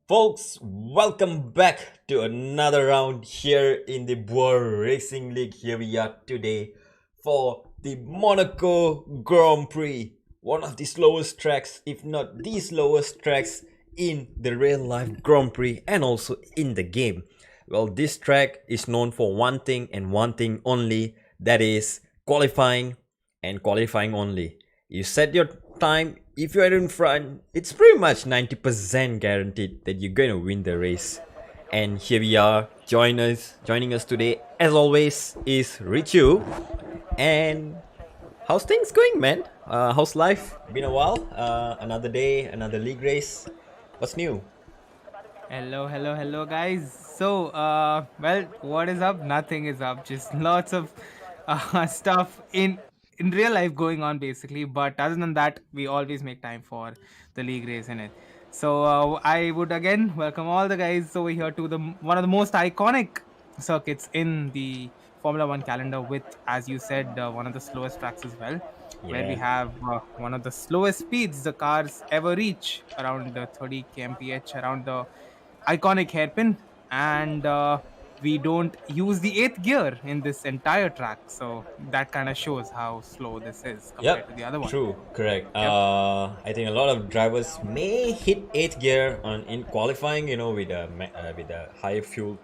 Folks, welcome back to another round here in the Bwoah Racing League. Here we are today for the Monaco Grand Prix. One of the slowest tracks, if not the slowest tracks in the real life Grand Prix and also in the game. Well, this track is known for one thing and one thing only, that is qualifying and qualifying only. You set your time. If you're in front, it's pretty much 90% guaranteed that you're going to win the race. And here we are, joining us today, as always, is Richu. And how's things going, man? How's life? Been a while. Another day, another league race. What's new? Hello, guys. So, well, what is up? Nothing is up. Just lots of stuff in real life going on, basically. But other than that, we always make time for the league race in it. So, I would again welcome all the guys over here to the one of the most iconic circuits in the Formula One calendar, with, as you said, one of the slowest tracks as well, where we Yeah. have one of the slowest speeds the cars ever reach, around the 30 kmph, around the iconic hairpin, and we don't use the eighth gear in this entire track, so that kind of shows how slow this is compared to Yep, the other one. true, correct. Yep. I think a lot of drivers may hit eighth gear on in qualifying, with a higher fuel,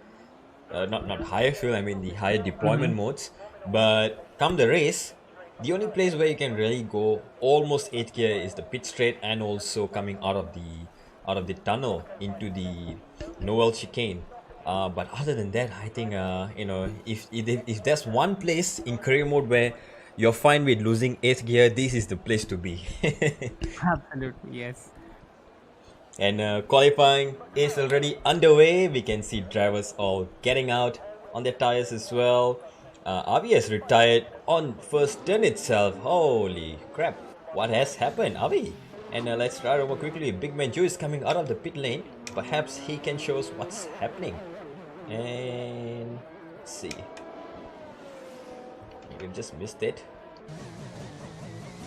not higher fuel. I mean the higher deployment Hmm. modes. But come the race, the only place where you can really go almost eighth gear is the pit straight, and also coming out of the tunnel into the Noel chicane. But other than that, I think if there's one place in career mode where you're fine with losing eighth gear, this is the place to be. Absolutely, yes. And qualifying is already underway. We can see drivers all getting out on their tires as well. Avi has retired on first turn itself. Holy crap! What has happened, Avi? And let's try over quickly. Big Man Joe is coming out of the pit lane. Perhaps he can show us what's happening. And let's see. You just missed it.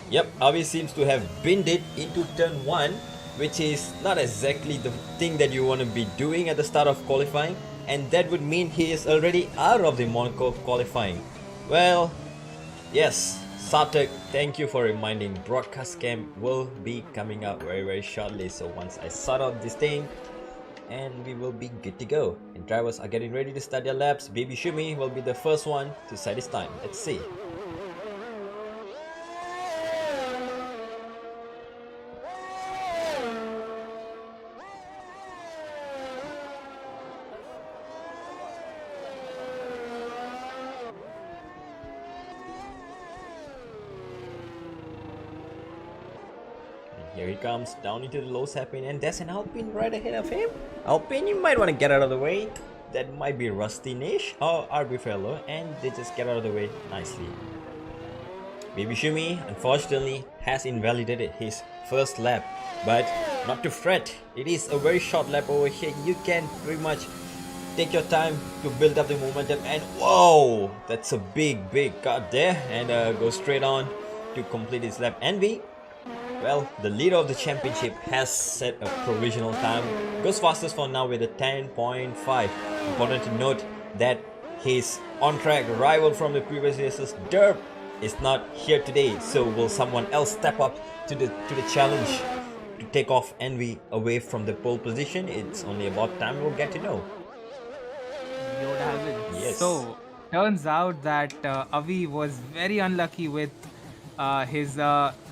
Yep, Avi seems to have binned it into turn 1, which is not exactly the thing that you want to be doing at the start of qualifying, and that would mean he is already out of the Monaco qualifying. Well, yes, Sartek, thank you for reminding. Broadcast camp will be coming up very shortly, so once I sort out this thing, and we will be good to go. And drivers are getting ready to start their laps. Baby Shumi will be the first one to set his time. Let's see. Here he comes down into the low hairpin, and there's an Alpine right ahead of him. Alpine, you might want to get out of the way. That might be Rusty Nish or RB Fellow, and they just get out of the way nicely. Baby Shumi, unfortunately, has invalidated his first lap, but not to fret. It is a very short lap over here. You can pretty much take your time to build up the momentum, and whoa, that's a big cut there, and go straight on to complete his lap. Envy, well, the leader of the championship has set a provisional time. Goes fastest for now with a 10.5. Important to note that his on-track rival from the previous races, Derp, is not here today. So will someone else step up to the challenge to take off Envy away from the pole position? It's only about time we'll get to know. Yoda has it. Yes. So, turns out that Avi was very unlucky with his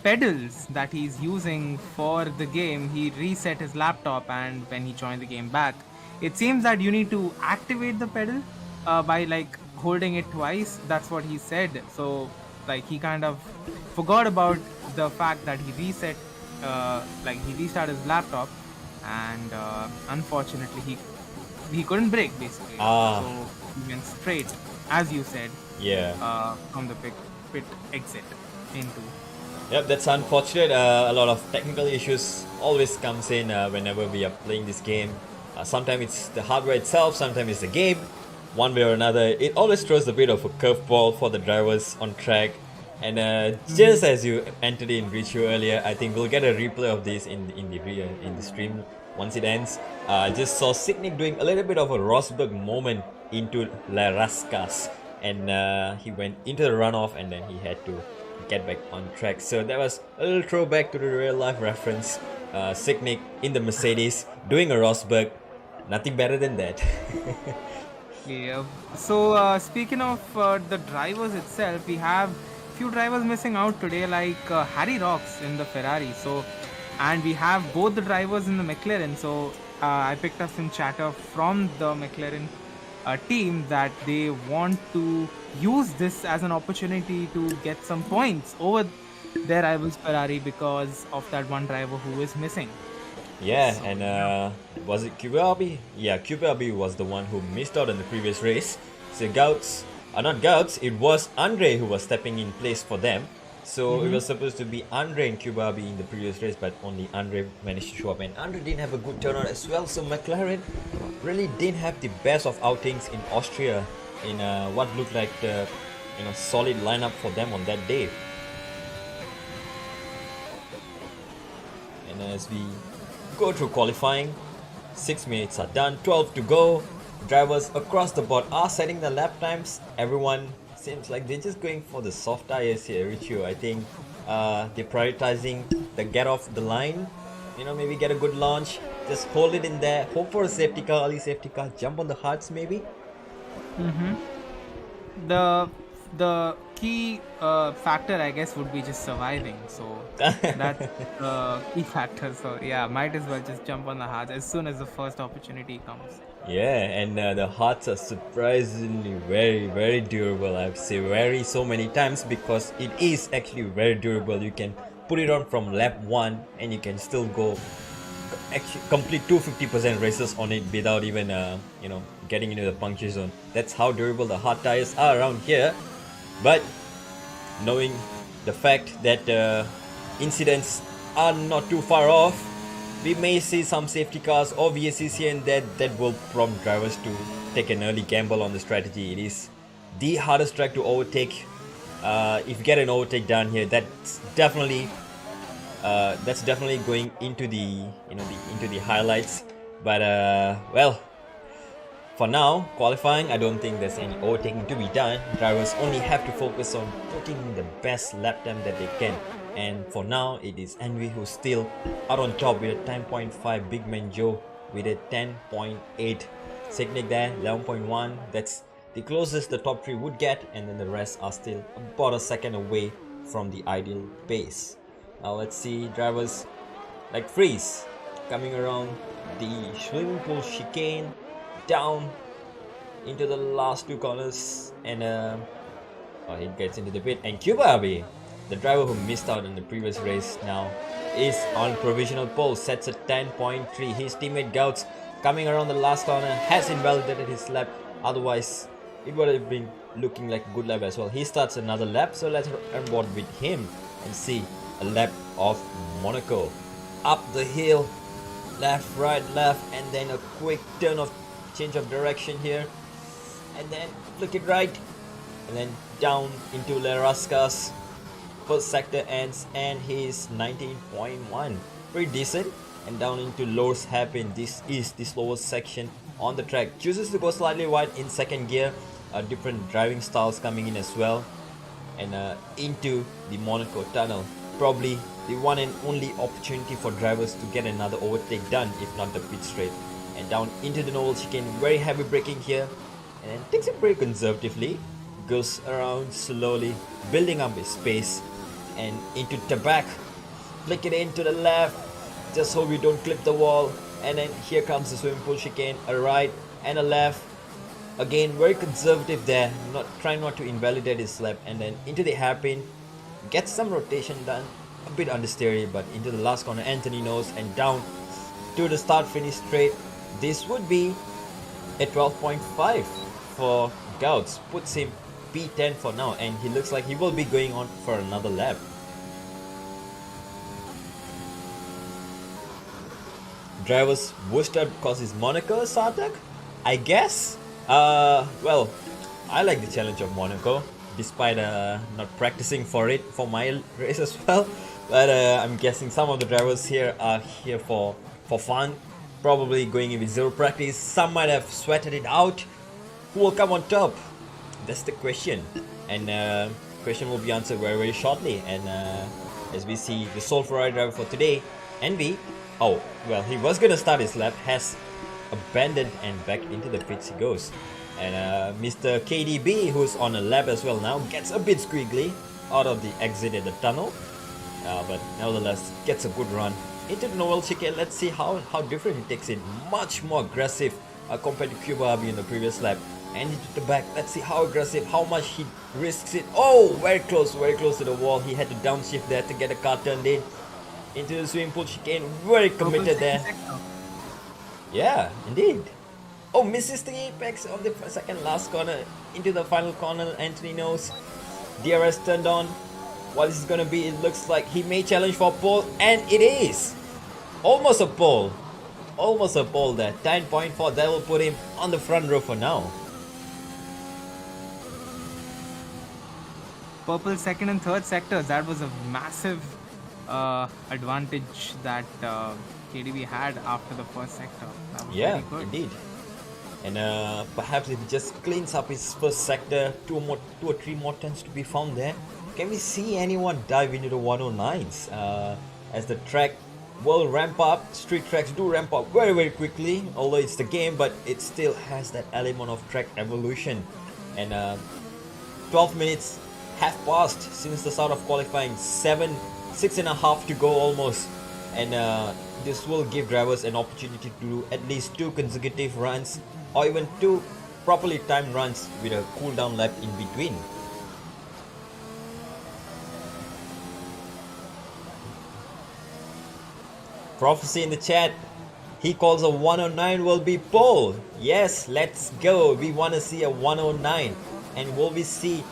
pedals that he's using for the game. He reset his laptop, and when he joined the game back, it seems that you need to activate the pedal by like holding it twice. That's what he said. So, like, he kind of forgot about the fact that he reset, like, he restarted his laptop, and unfortunately, he couldn't brake, basically. Ah, So he went straight, as you said, yeah. from the pit exit into. Yep, that's unfortunate. A lot of technical issues always comes in whenever we are playing this game. Sometimes it's the hardware itself, sometimes it's the game. One way or another, it always throws a bit of a curveball for the drivers on track. And just as you entered in Richu earlier, I think we'll get a replay of this in the stream once it ends. I just saw Signic doing a little bit of a Rosberg moment into La Rascas, and he went into the runoff and then he had to get back on track. So that was a little throwback to the real life reference. Signic in the Mercedes doing a Rosberg, nothing better than that. Yeah. So speaking of the drivers itself, we have few drivers missing out today, like Harry Rocks in the Ferrari. And we have both the drivers in the McLaren. I picked up some chatter from the McLaren team that they want to use this as an opportunity to get some points over their rivals Ferrari because of that one driver who is missing. Yeah, So, and yeah. was it QBRB? Yeah, QBRB was the one who missed out in the previous race. So Gouts, not Gouts, it was Andre who was stepping in place for them. So it was supposed to be Andre and QBRB in the previous race, but only Andre managed to show up. And Andre didn't have a good turnout as well, so McLaren really didn't have the best of outings in Austria in what looked like the solid lineup for them on that day. And as we go through qualifying, 6 minutes are done, 12 to go. Drivers across the board are setting the lap times. Everyone seems like they're just going for the soft tires here, Richo. I think they're prioritizing the get off the line, maybe get a good launch, just hold it in there, hope for a safety car, early safety car, jump on the hards maybe. The key factor, I guess, would be just surviving. So that's the key factor. So yeah, might as well just jump on the hard as soon as the first opportunity comes. Yeah, and the hearts are surprisingly very, very durable. I would say very so many times because it is actually very durable. You can put it on from lap 1 and you can still go actually complete 250% races on it without even getting into the puncture zone. That's how durable the hard tires are around here. But knowing the fact that incidents are not too far off, we may see some safety cars or VSCs here and there that will prompt drivers to take an early gamble on the strategy. It is the hardest track to overtake. If you get an overtake done here, that's definitely going into the into the highlights. But well, for now, qualifying, I don't think there's any overtaking to be done. Drivers only have to focus on putting the best lap time that they can. And for now, it is Envy who's still out on top with a 10.5, Big Man Joe with a 10.8, Signic there, 11.1. That's the closest the top 3 would get, and then the rest are still about a second away from the ideal pace. Now let's see drivers like Freeze coming around the swimming pool chicane down into the last 2 corners, and he gets into the pit. And QBRB, the driver who missed out in the previous race, now is on provisional pole, sets a 10.3. His teammate Gouts coming around the last corner has invalidated his lap, otherwise it would have been looking like a good lap as well. He starts another lap, so let's run board with him and see a lap of Monaco. Up the hill, left, right, left, and then a quick turn of change of direction here, and then flick it right, and then down into La Rascas. First sector ends and he's 19.1, pretty decent, and down into Lourdes hairpin. This is the slowest section on the track. Chooses to go slightly wide in second gear, different driving styles coming in as well, and into the Monaco tunnel. Probably the one and only opportunity for drivers to get another overtake done, if not the pit straight. And down into the novel chicane, very heavy braking here, and then takes it very conservatively, goes around slowly, building up his pace, and into Tabac, flick it into the left, just hope you don't clip the wall, and then here comes the swimming pool chicane, a right and a left, again very conservative there, trying not to invalidate his lap, and then into the hairpin, gets some rotation done, a bit understeery, but into the last corner Anthony knows, and down to the start finish straight. This would be a 12.5 for Gouts, puts him P10 for now, and he looks like he will be going on for another lap. Drivers boosted up because it's Monaco, Sartak? I guess? Well, I like the challenge of Monaco, despite not practicing for it for my race as well. But I'm guessing some of the drivers here are here for fun. probably going in with zero practice. Some might have sweated it out. Who will come on top? That's the question. And question will be answered very, very shortly. And as we see, the sole Ferrari driver for today, Envy, oh, well, he was going to start his lap, has abandoned and back into the pits he goes. And Mr. KDB, who's on a lap as well now, gets a bit squiggly out of the exit at the tunnel. But nevertheless, gets a good run into the Noel chicane. Let's see how different he takes it. Much more aggressive compared to Cuba in the previous lap. And into the back. Let's see how aggressive, how much he risks it. Oh, very close to the wall. He had to downshift there to get the car turned in. Into the swimming pool chicane. Very committed there. Yeah, indeed. Oh, misses the apex of the second last corner. Into the final corner, Anthony knows. DRS turned on. What is it going to be? It looks like he may challenge for pole. And it is. Almost a pole. Almost a pole there. 10.4. That will put him on the front row for now. Purple second and third sectors. That was a massive advantage that KDB had after the first sector. That was very good. Indeed. And perhaps if he just cleans up his first sector, two or three more turns to be found there. Can we see anyone dive into the 109s as the track will ramp up? Street tracks do ramp up very, very quickly, although it's the game, but it still has that element of track evolution. And 12 minutes have passed since the start of qualifying. 6.5 to go almost. And this will give drivers an opportunity to do at least 2 consecutive runs or even 2 properly timed runs with a cool down lap in between. Prophecy in the chat. He calls a 109 will be pole. Yes, let's go. We want to see a 109. And will we see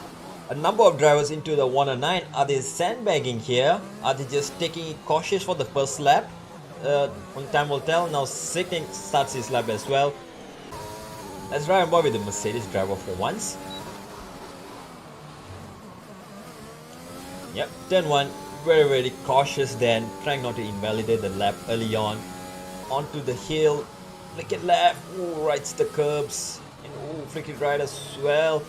a number of drivers into the 109? Are they sandbagging here? Are they just taking it cautious for the first lap? Only time will tell. Now Signing starts his lap as well. Let's drive boy with the Mercedes driver for once. Yep, turn 1. Very, very cautious then, trying not to invalidate the lap early on. Onto the hill, flick it left, ooh, rights the curbs, and ooh, flick it right as well.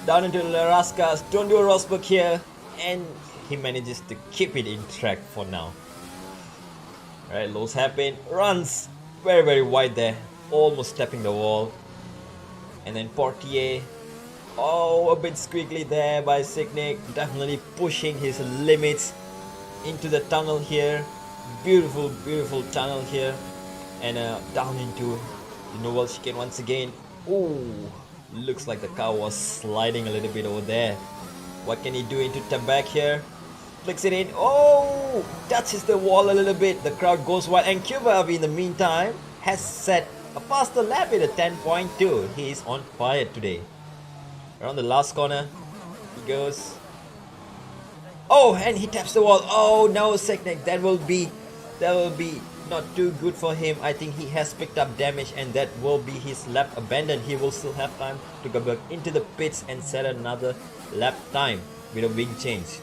Down into the Larascas, don't do a Rosberg here, and he manages to keep it in track for now. Alright, lows happen, runs very, very wide there, almost stepping the wall. And then Portier, oh, a bit squiggly there by Signic, definitely pushing his limits into the tunnel here. Beautiful, beautiful tunnel here. And down into the Novel chicane once again. Ooh, looks like the car was sliding a little bit over there. What can he do into turn back here? Flicks it in. Oh, touches the wall a little bit. The crowd goes wild. And Cuba in the meantime has set a faster lap with a 10.2. He is on fire today. Around the last corner, he goes. Oh, and he taps the wall. Oh no, Seknek, that will be not too good for him. I think he has picked up damage, and that will be his lap abandoned. He will still have time to go back into the pits and set another lap time with a wing change.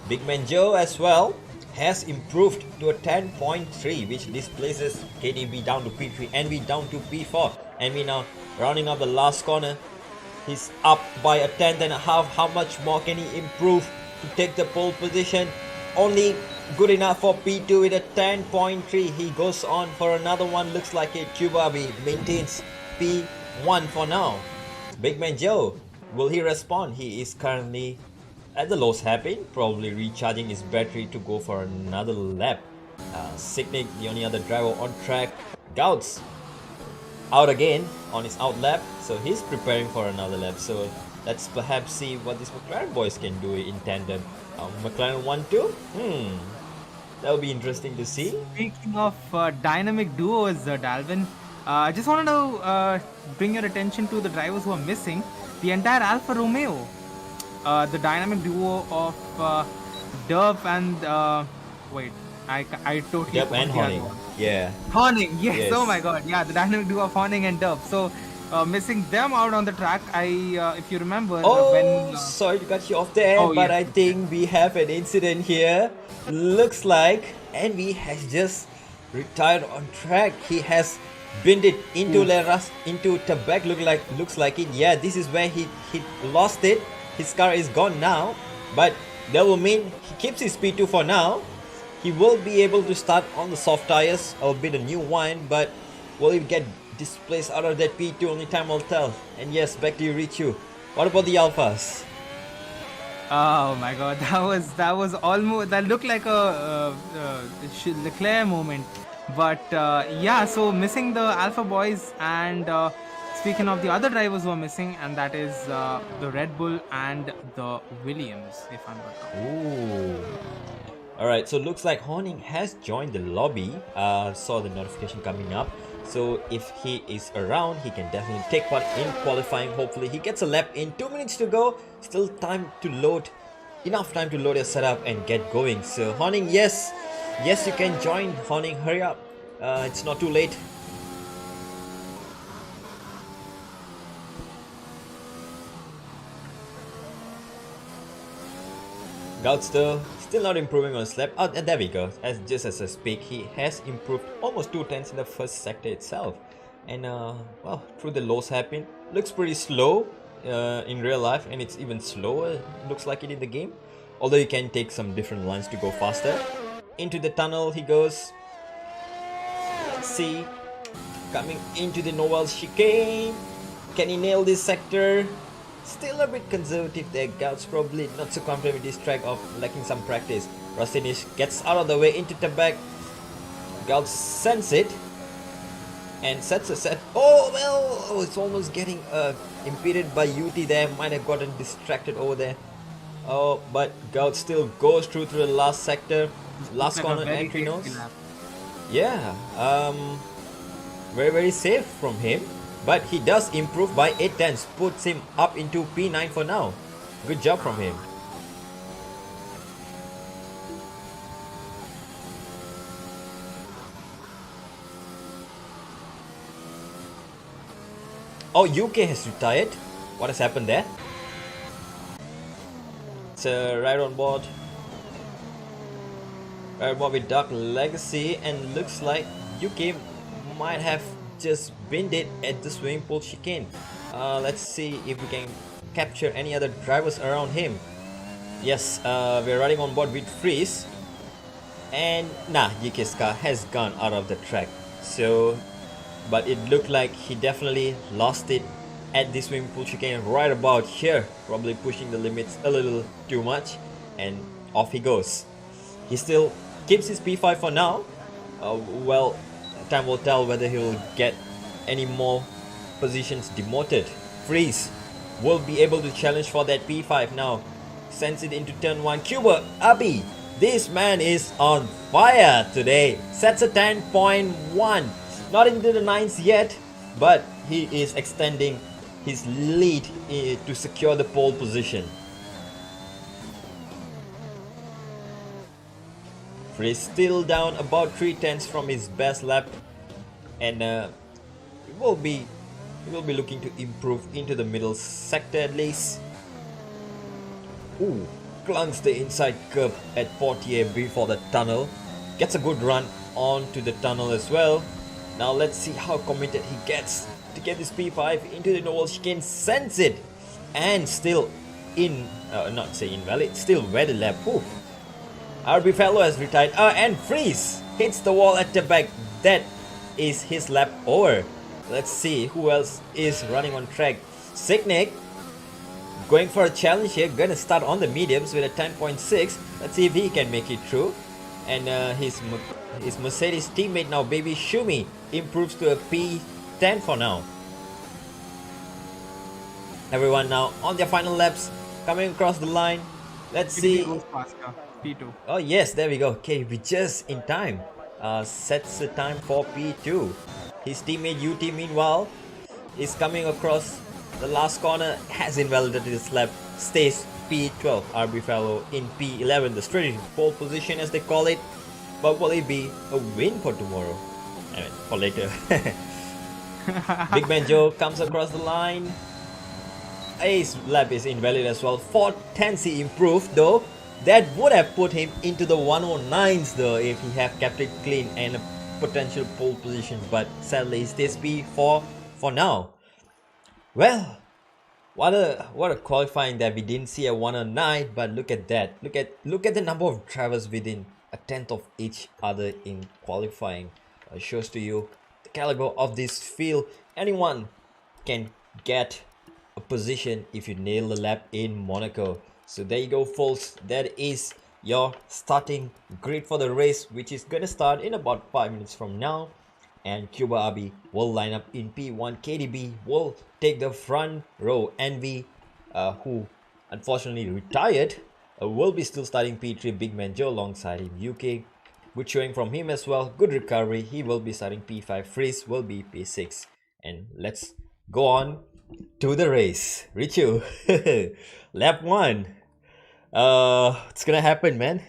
Big Man Joe as well has improved to a 10.3, which displaces KDB down to P3, Envy down to P4. Envy now rounding up the last corner. He's up by a 10.5. How much more can he improve to take the pole position? Only good enough for P2 with a 10.3. He goes on for another one. Looks like a Chubabi maintains P1 for now. Big Man Joe, will he respond? He is currently at the lows happen, probably recharging his battery to go for another lap. Signic, the only other driver on track. Gouts out again on his out lap, so he's preparing for another lap. So let's perhaps see what these McLaren boys can do in tandem. McLaren 1-2, that will be interesting to see. Speaking of dynamic duos, Dalvin, I just wanted to bring your attention to the drivers who are missing. The entire Alfa Romeo, the dynamic duo of Derp and wait, I totally Derp and Horning. Yeah. Horning, yes. Oh my god, yeah, the dynamic duo of Horning and Derp. So missing them out on the track. If you remember, when sorry to cut you off there, but yeah. I think we have an incident here. Looks like Envy has just retired on track. He has binned it into into Tebek. Looks like it. Yeah, this is where he lost it. His car is gone now, but that will mean he keeps his P2 for now. He will be able to start on the soft tires, albeit a new one, but will he get displaced out of that P2? Only time will tell. And yes, back to you, Richu. What about the Alphas? Oh my god, that was almost, that looked like a Leclerc moment. But yeah, so missing the Alpha boys, and speaking of the other drivers who are missing, and that is the Red Bull and the Williams, if I'm not wrong. Ooh. Alright, so looks like Horning has joined the lobby. Saw the notification coming up. So if he is around, he can definitely take part in qualifying. Hopefully he gets a lap in. 2 minutes to go. Still time to load. Enough time to load your setup and get going. So Horning, yes. Yes, you can join. Horning, hurry up. It's not too late. Goudster still not improving on his lap. Oh, and there we go. Just as I speak, he has improved almost 2 tenths in the first sector itself. And well, through the lows happen. Looks pretty slow in real life, and it's even slower, looks like it in the game. Although you can take some different lines to go faster. Into the tunnel he goes. Let's see. Coming into the Noel chicane. Can he nail this sector? Still a bit conservative there. Gouts probably not so confident with this track, of lacking some practice. Rustinish gets out of the way into Tebek. Gouts sends it and sets a set. Oh well, it's almost getting impeded by UT there. Might have gotten distracted over there. Oh, but Gouts still goes through to the last sector. Last corner entry nose. Yeah, very safe from him. But he does improve by 8 tenths, puts him up into P9 for now. Good job from him. Oh, UK has retired. What has happened there? It's right on board. Right on board with Dark Legacy, and looks like UK might have just binned it at the swimming pool chicane. Let's see if we can capture any other drivers around him. Yes, we're riding on board with Freeze, and nah, UK's car has gone out of the track. So, but it looked like he definitely lost it at the swimming pool chicane right about here, probably pushing the limits a little too much, and off he goes. He still keeps his P5 for now. Well, time will tell whether he will get any more positions demoted. Freeze will be able to challenge for that P5 now. Sends it into turn 1. Cuba, Abi, this man is on fire today. Sets a 10.1. Not into the 9s yet, but he is extending his lead to secure the pole position. Freeze still down about 3 tenths from his best lap, and he will be looking to improve into the middle sector at least. Ooh, clunks the inside curb at 40 before the tunnel. Gets a good run onto the tunnel as well. Now let's see how committed he gets to get this P5 into the Noel chicane. Sends it, and still not say invalid, still wet the lap. Ooh. RB Fellow has retired, and Freeze hits the wall at the back. That is his lap over. Let's see who else is running on track. Signic going for a challenge here, gonna start on the mediums with a 10.6. Let's see if he can make it through. And his Mercedes teammate now, Baby Shumi, improves to a P10 for now. Everyone now on their final laps, coming across the line. Let's see. P2. Oh yes, there we go. Okay, we just in time. Sets the time for P2. His teammate UT meanwhile is coming across the last corner, has invalidated his lap, stays P12. RB Fellow in P11, the strategic pole position as they call it. But will it be a win for tomorrow? I mean, for later. Big Man Joe comes across the line. His lap is invalid as well. 4 tenths he improved though. That would have put him into the 109s though if he had kept it clean, and potential pole position, but sadly it stays P for now. Well, what a qualifying that we didn't see a 109, but look at that. Look at the number of drivers within a tenth of each other in qualifying. Shows to you the caliber of this field. Anyone can get a position if you nail the lap in Monaco. So there you go, folks. That is your starting grid for the race, which is gonna start in about 5 minutes from now. And Cuba Abi will line up in P1. KDB will take the front row. Envy, who unfortunately retired, will be still starting P3. Big Man Joe alongside him. UK, good showing from him as well. Good recovery. He will be starting P5. Freeze will be P6. And let's go on to the race. Richu, lap 1. What's gonna happen, man?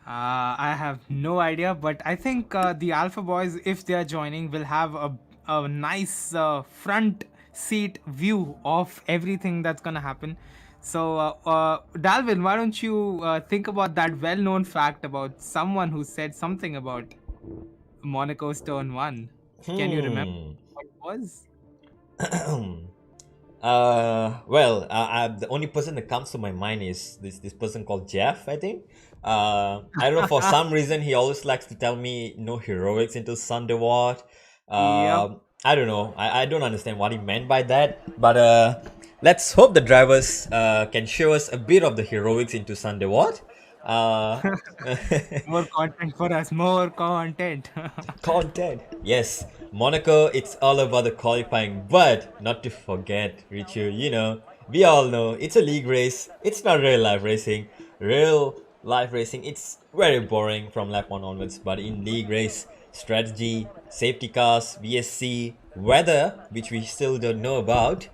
I have no idea, but I think the Alpha Boys, if they are joining, will have a nice front seat view of everything that's gonna happen. So, Dalvin, why don't you think about that well-known fact about someone who said something about Monaco's turn 1? Can you remember what it was? The only person that comes to my mind is this person called Jeff, I think. I don't know, for some reason he always likes to tell me no heroics into Thunderward. Yep. I don't know. I don't understand what he meant by that. But let's hope the drivers can show us a bit of the heroics into Thunderward. More content for us, more content. Content. Yes, Monaco, it's all about the qualifying, but not to forget, Richu, we all know it's a league race. It's not real life racing. Real life racing, it's very boring from lap 1 onwards, but in league race, strategy, safety cars, VSC, weather, which we still don't know about,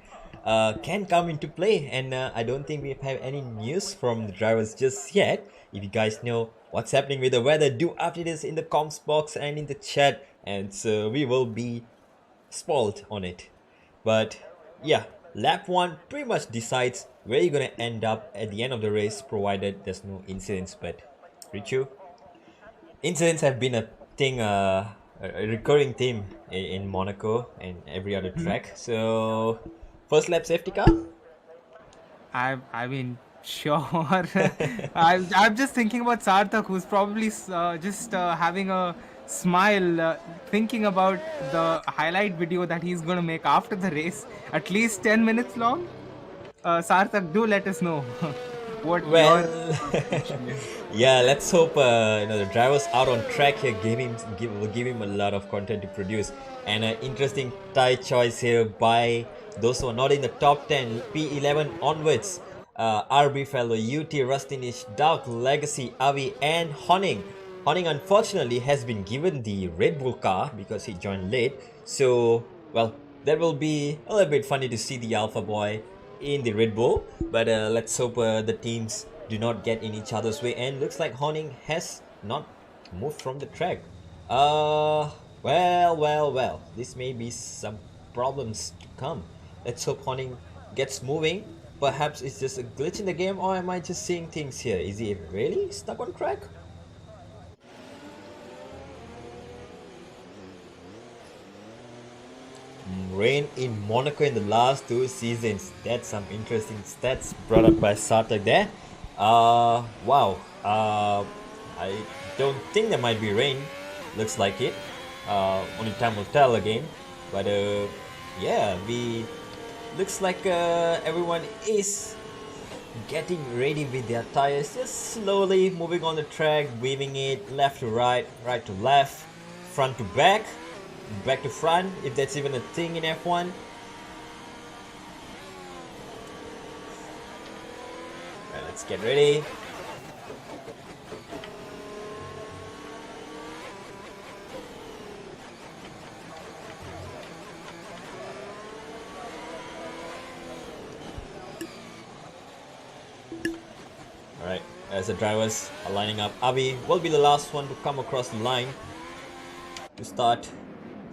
can come into play. And I don't think we have any news from the drivers just yet. If you guys know what's happening with the weather, do update us in the comms box and in the chat, and so we will be spoiled on it. But yeah, lap 1 pretty much decides where you're gonna end up at the end of the race, provided there's no incidents. But Richu, incidents have been a thing, a recurring theme in Monaco and every other track. So first lap safety car. I mean, sure. I'm just thinking about Sarthak, who's probably just having a smile, thinking about the highlight video that he's going to make after the race, at least 10 minutes long. Sarthak, do let us know what Well, your yeah, let's hope the drivers out on track here will give him a lot of content to produce. And an interesting tie choice here by those who are not in the top 10, P11 onwards. RB Fellow, UT, Rustinish, Dark, Legacy, Avi, and Honing. Honing unfortunately has been given the Red Bull car because he joined late. So, well, that will be a little bit funny to see the Alpha Boy in the Red Bull. But let's hope the teams do not get in each other's way. And looks like Honing has not moved from the track. Well. This may be some problems to come. Let's hope Honing gets moving. Perhaps it's just a glitch in the game, or am I just seeing things here? Is he really stuck on track? Rain in Monaco in the last 2 seasons. That's some interesting stats brought up by Sartak there. Wow. I don't think there might be rain. Looks like it. Only time will tell again. But yeah, looks like everyone is getting ready with their tires, just slowly moving on the track, weaving it left to right, right to left, front to back, back to front, if that's even a thing in F1. Right, let's get ready. Alright, as the drivers are lining up, Avi will be the last one to come across the line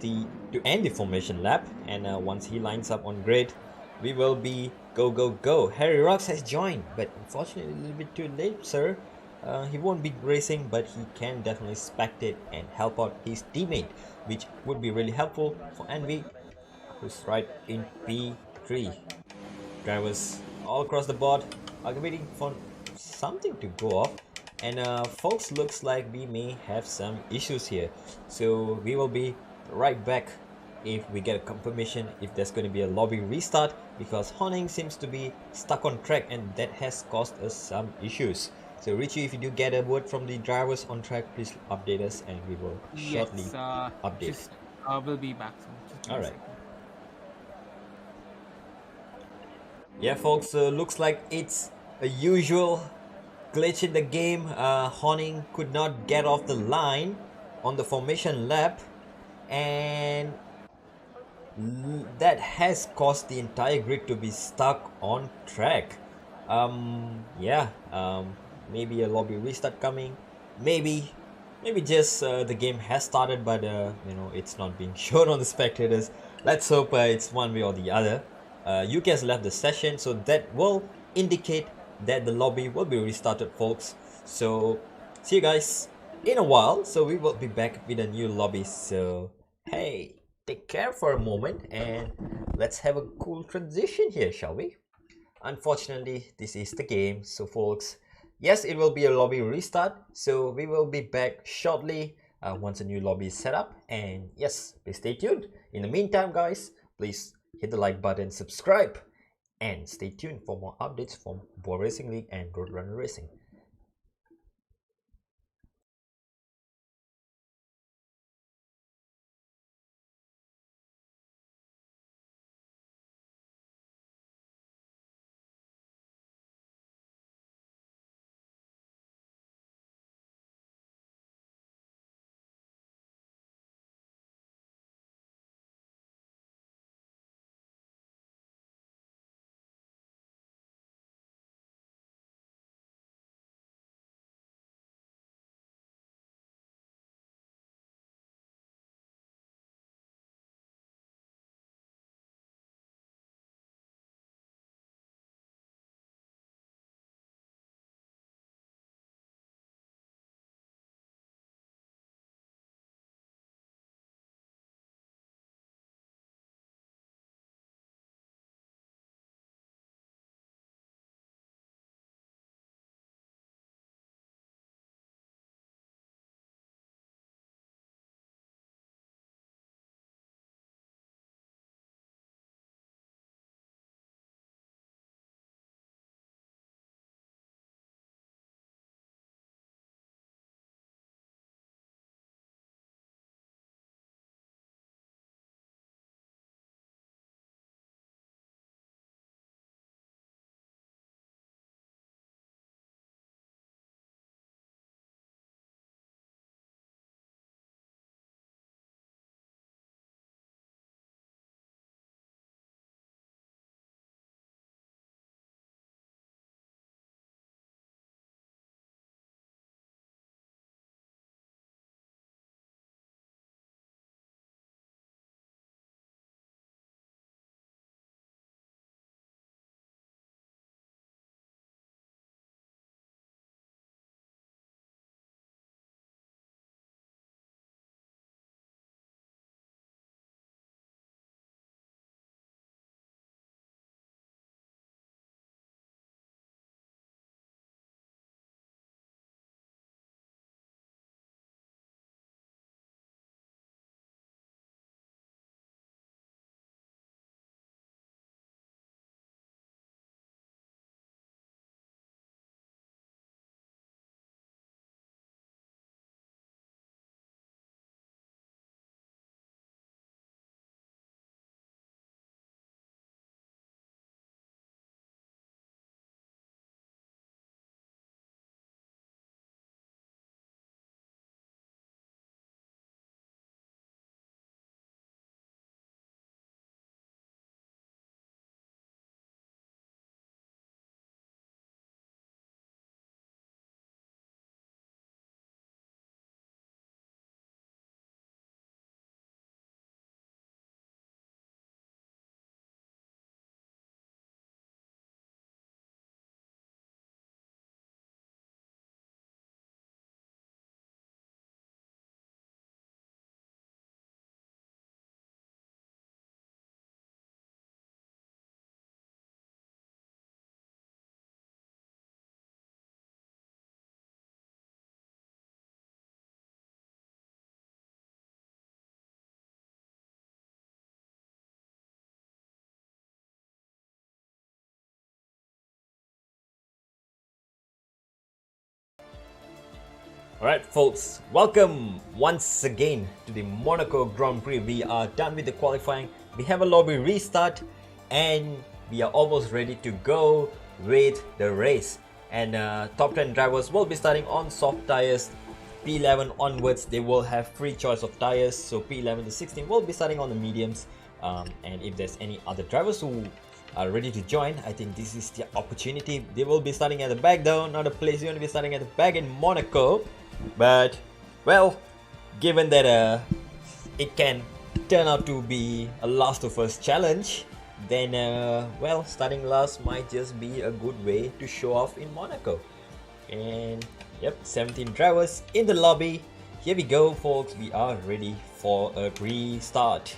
to end the formation lap, and once he lines up on grid, we will be go. Harry Rocks has joined, but unfortunately a little bit too late, sir. He won't be racing, but he can definitely spectate and help out his teammate, which would be really helpful for Envy, who's right in P3. Drivers all across the board are waiting for something to go off, and folks, looks like we may have some issues here, so we will be right back if we get a confirmation if there's going to be a lobby restart, because Honing seems to be stuck on track and that has caused us some issues. So Richie, if you do get a word from the drivers on track, please update us and we will shortly Yes, update. just we'll be back soon. Just give All me a right. second. Yeah, folks, looks like it's a usual glitch in the game. Honing could not get off the line on the formation lap, and that has caused the entire grid to be stuck on track. Yeah, maybe a lobby restart coming. Maybe just the game has started, but it's not being shown on the spectators. Let's hope it's one way or the other. UK has left the session, so that will indicate that the lobby will be restarted, folks. So see you guys in a while. So we will be back with a new lobby. So hey, take care for a moment and let's have a cool transition here, shall we? Unfortunately, this is the game, so folks, yes, it will be a lobby restart, so we will be back shortly once a new lobby is set up, and yes, please stay tuned. In the meantime, guys, please hit the like button, subscribe, and stay tuned for more updates from Bwoah Racing League and Roadrunner Racing. Alright folks, welcome once again to the Monaco Grand Prix. We are done with the qualifying, we have a lobby restart and we are almost ready to go with the race. And top 10 drivers will be starting on soft tires. P11 onwards they will have free choice of tires, so P11 to 16 will be starting on the mediums. And if there's any other drivers who are ready to join, I think this is the opportunity. They will be starting at the back though, not a place. You're going to be starting at the back in Monaco. But well, given that it can turn out to be a last to first challenge, then well, starting last might just be a good way to show off in Monaco. And yep, 17 drivers in the lobby. Here we go folks, we are ready for a restart.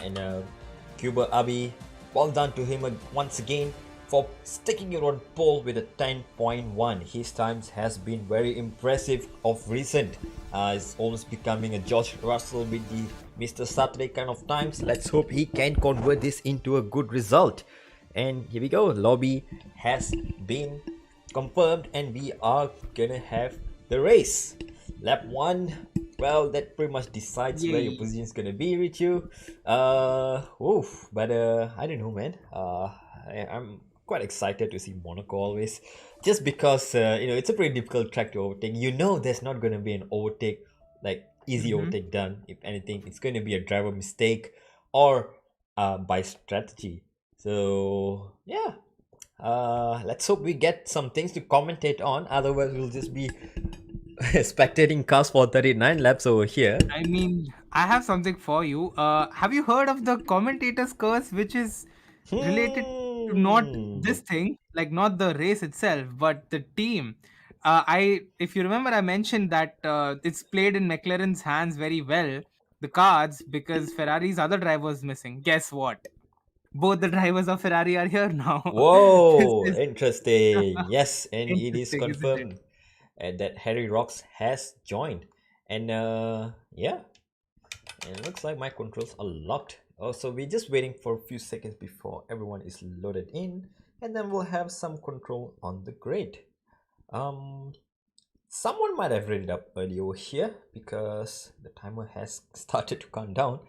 And Cuba Abi, well done to him once again for sticking it on pole with a 10.1. His times has been very impressive of recent. It's almost becoming a George Russell with the Mr. Saturday kind of times. Let's hope he can convert this into a good result. And here we go, lobby has been confirmed and we are gonna have the race. Lap 1, well, that pretty much decides where your position is gonna be, Richu. But I don't know, man. I'm quite excited to see Monaco always, just because you know, it's a pretty difficult track to overtake. You know, there's not gonna be an overtake, like easy overtake done. If anything, it's gonna be a driver mistake or by strategy. So yeah, let's hope we get some things to commentate on. Otherwise, we'll just be spectating cars for 39 laps over here. I mean, I have something for you. Have you heard of the commentator's curse, which is related to not this thing, like not the race itself, but the team? If you remember, I mentioned that it's played in McLaren's hands very well, the cards, because Ferrari's other driver was missing. Guess what? Both the drivers of Ferrari are here now. This Whoa, is interesting. Yes, and it is interesting, isn't it? confirmed that Harry Rocks has joined. And yeah, and it looks like my controls are locked. Also, we're just waiting for a few seconds before everyone is loaded in, and then we'll have some control on the grid. Someone might have read it up earlier over here because the timer has started to count down.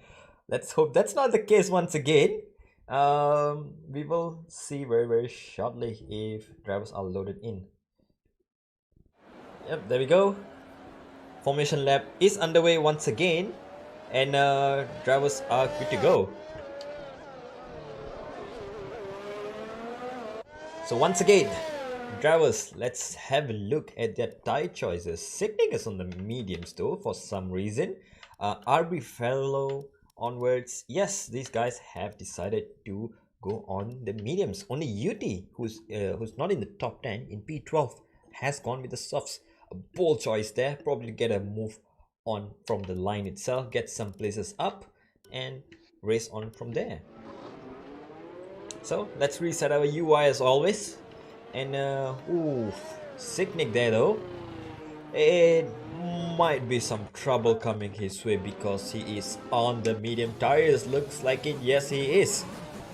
Let's hope that's not the case once again. We will see very shortly if drivers are loaded in. Yep, there we go. Formation lap is underway once again, and drivers are good to go. So once again, drivers, let's have a look at their tire choices. Signic is on the mediums though for some reason. RB Fellow onwards, yes, these guys have decided to go on the mediums. Only UT, who's not in the top 10 in P12, has gone with the softs. A bold choice there, probably get a move on from the line itself, get some places up and race on from there. So let's reset our UI as always. And Signic there though, it might be some trouble coming his way because he is on the medium tires. Looks like it, yes he is.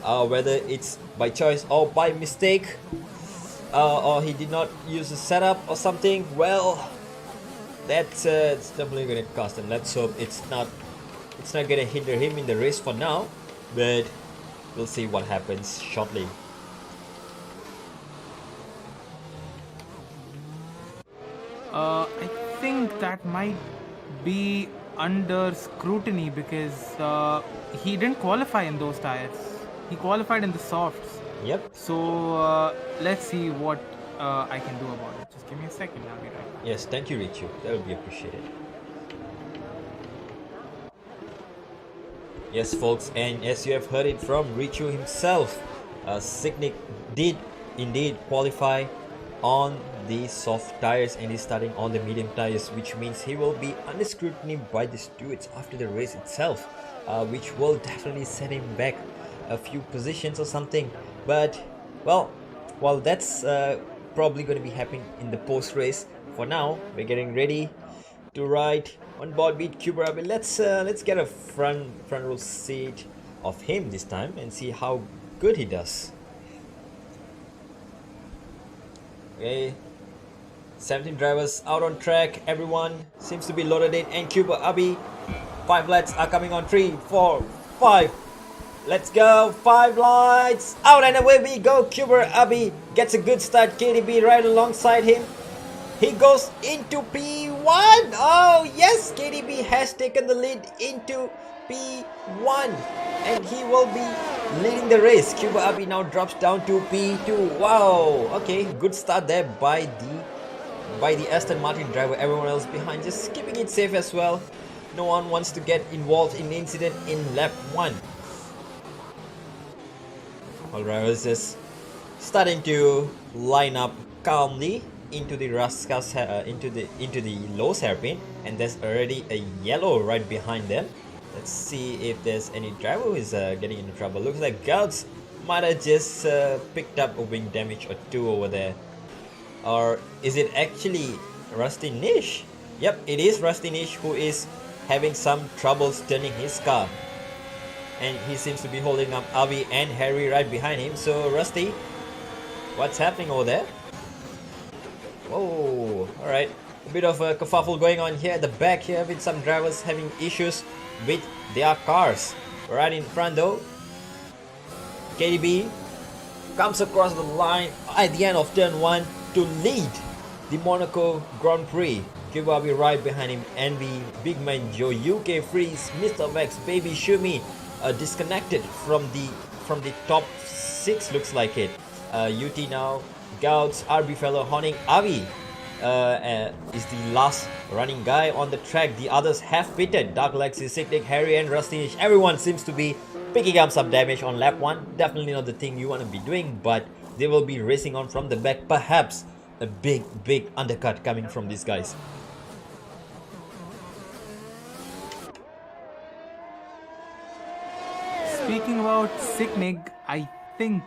Whether it's by choice or by mistake, or he did not use a setup or something, well, that's it's definitely gonna cost him. Let's hope it's not gonna hinder him in the race for now, but we'll see what happens shortly. I think that might be under scrutiny because he didn't qualify in those tires. He qualified in the softs. Yep. So let's see what I can do about it. Just give me a second. I'll be right back. Yes, thank you, Richu. That would be appreciated. Yes, folks, and as you have heard it from Richu himself, Signic did indeed qualify on the soft tires and is starting on the medium tires, which means he will be under scrutiny by the stewards after the race itself, which will definitely set him back a few positions or something. But well, that's probably going to be happening in the post race. For now, we're getting ready to ride on board with Kubra. Let's get a front row seat of him this time and see how good he does. Okay, 17 drivers out on track. Everyone seems to be loaded in. And Cuba Abi. 5 lights are coming on. 3, 4, 5. Let's go. 5 lights out and away we go. Cuba Abi gets a good start. KDB right alongside him. He goes into P1. Oh yes, KDB has taken the lead into P1 and he will be leading the race. Cuba Abi now drops down to P2. Wow. Okay, good start there by the Aston Martin driver. Everyone else behind just keeping it safe as well. No one wants to get involved in the incident in lap 1. All drivers just starting to line up calmly into the into the low hairpin, and there's already a yellow right behind them. Let's see if there's any driver who is getting into trouble. Looks like Gouts might have just picked up a wing damage or 2 over there. Or is it actually Rusty Nish? Yep, it is Rusty Nish who is having some troubles turning his car. And he seems to be holding up Avi and Harry right behind him. So Rusty, what's happening over there? Whoa, alright. A bit of a kerfuffle going on here at the back here with some drivers having issues with their cars. Right in front though, KDB comes across the line at the end of turn 1 to lead the Monaco Grand Prix. Cuba will be right behind him. Envy, Big Man Joe, UK Freeze, Mr. Vex, Baby Shumi disconnected from the top 6, looks like it. UT now, Gouts, RB fellow Honing, Avi is the last running guy on the track. The others have pitted. Dark Lexi, Sicknick, Harry and Rustinish. Everyone seems to be picking up some damage on lap 1. Definitely not the thing you want to be doing, but they will be racing on from the back. Perhaps a big undercut coming from these guys. Speaking about Sicknig, I think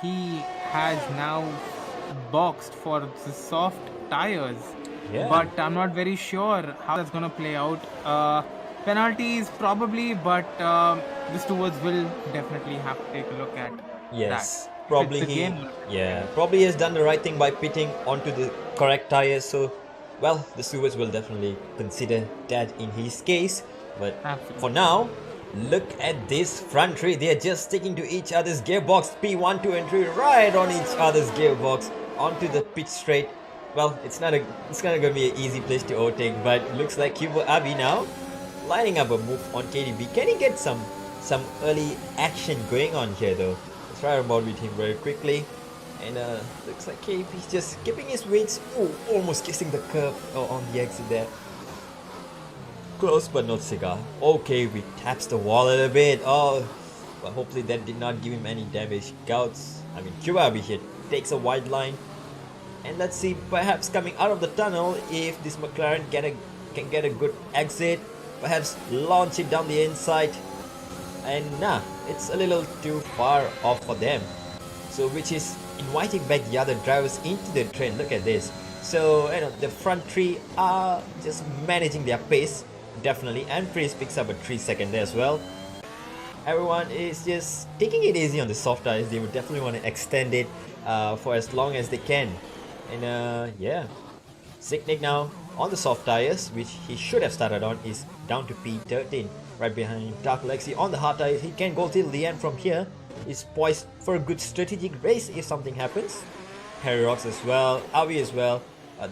he has now boxed for the soft tires. Yeah. But I'm not very sure how that's gonna play out. Penalties probably, but the stewards will definitely have to take a look at Yes, that. probably It's a he, game. yeah, probably has done the right thing by pitting onto the correct tires. So, well, the stewards will definitely consider that in his case. But Absolutely. for now, look at this front three. They are just sticking to each other's gearbox. P1, 2, and 3 right on each other's gearbox onto the pit straight. Well, it's not gonna be an easy place to overtake, but looks like Cuba Abi now lining up a move on KDB. Can he get some early action going on here though? Let's try about with him very quickly. And looks like KDB's just skipping his weights. Ooh, almost kissing the curb on the exit there. Close but not cigar. Okay, we taps the wall a little bit. Oh, but hopefully that did not give him any damage. Cuba Abi here takes a wide line. And let's see, perhaps coming out of the tunnel, if this McLaren can get a good exit. Perhaps launch it down the inside. And nah, it's a little too far off for them. So which is inviting back the other drivers into the train. Look at this. So, you know, the front three are just managing their pace, definitely. And Freeze picks up a 3-second there as well. Everyone is just taking it easy on the soft tires. They would definitely want to extend it for as long as they can. And yeah, Sicknick now on the soft tires, which he should have started on, is down to P13. Right behind Dark Lexi on the hard tires. He can go till the end from here. He's poised for a good strategic race if something happens. Harry Rocks as well, Avi as well.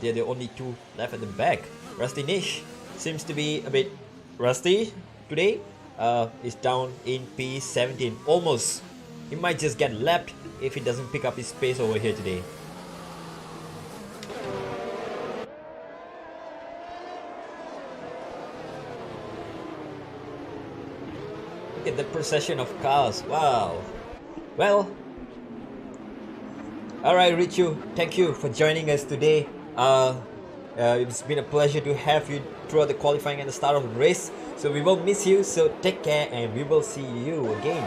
They're the only 2 left at the back. Rusty Nish seems to be a bit rusty today. Is down in P17. Almost. He might just get lapped if he doesn't pick up his pace over here today. Look at the procession of cars. Wow. Well, alright Richu, thank you for joining us today. It's been a pleasure to have you throughout the qualifying and the start of the race. So we will miss you, so take care and we will see you again.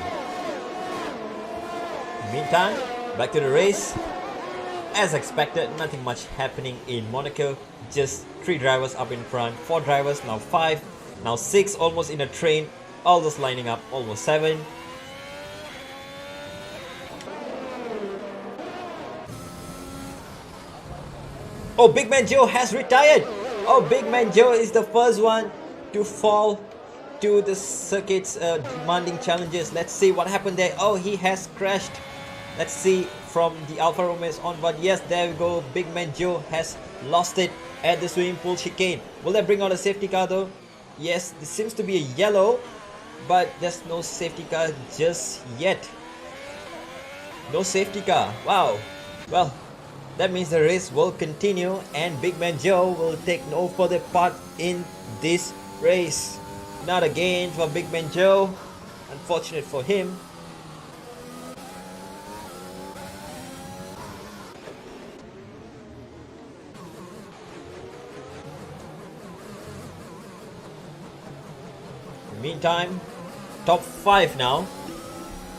Meantime, back to the race. As expected, nothing much happening in Monaco. Just 3 drivers up in front, 4 drivers, now 5, now 6 almost in a train. All those lining up, almost 7. Oh, Big Man Joe has retired. Oh, Big Man Joe is the first one to fall to the circuit's demanding challenges. Let's see what happened there. Oh, he has crashed. Let's see from the Alfa Romeos on. But yes, there we go. Big Man Joe has lost it at the swimming pool chicane. Will they bring out a safety car though? Yes, this seems to be a yellow, but there's no safety car just yet. No safety car. Wow. Well, that means the race will continue and Big Man Joe will take no further part in this race. Not again for Big Man Joe. Unfortunate for him. Meantime, top 5 now,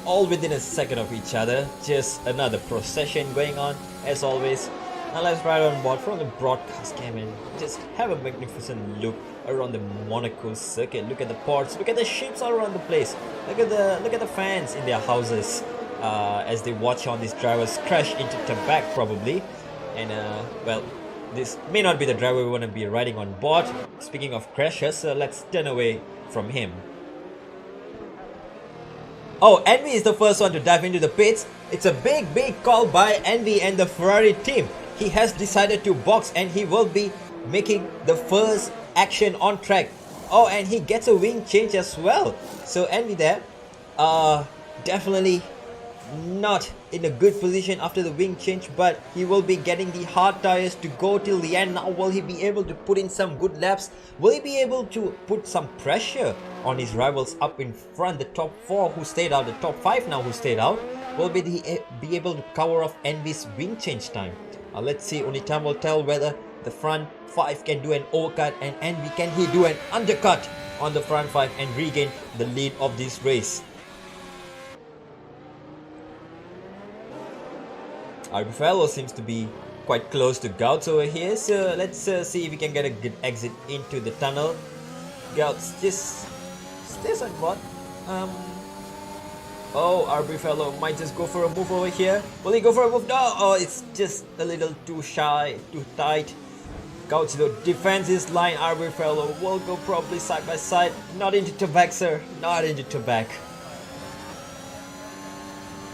all within a second of each other. Just another procession going on as always. Now let's ride on board from the broadcast cam and just have a magnificent look around the Monaco circuit. Look at the ports, look at the ships all around the place. Look at the fans in their houses as they watch on these drivers crash into tobacco probably. And well, this may not be the driver we want to be riding on board. Speaking of crashes, so let's turn away from him. Oh, Envy is the first one to dive into the pits. It's a big call by Envy and the Ferrari team. He has decided to box and he will be making the first action on track. Oh, and he gets a wing change as well. So Envy there, definitely not in a good position after the wing change, but he will be getting the hard tires to go till the end. Now will he be able to put in some good laps? Will he be able to put some pressure on his rivals up in front? The top 4 who stayed out, the top 5 now who stayed out, will be able to cover off Envy's wing change time. Let's see, only time will tell whether the front 5 can do an overcut and Envy can he do an undercut on the front 5 and regain the lead of this race. Our fellow seems to be quite close to Gouts over here, so let's see if we can get a good exit into the tunnel. Gouts just stays on board. Oh, RB fellow might just go for a move over here. Will he go for a move? No, oh, it's just a little too shy, too tight. Gouts though defends his line. RB fellow will go probably side by side. Not into tobacco, sir. Not into tobacco.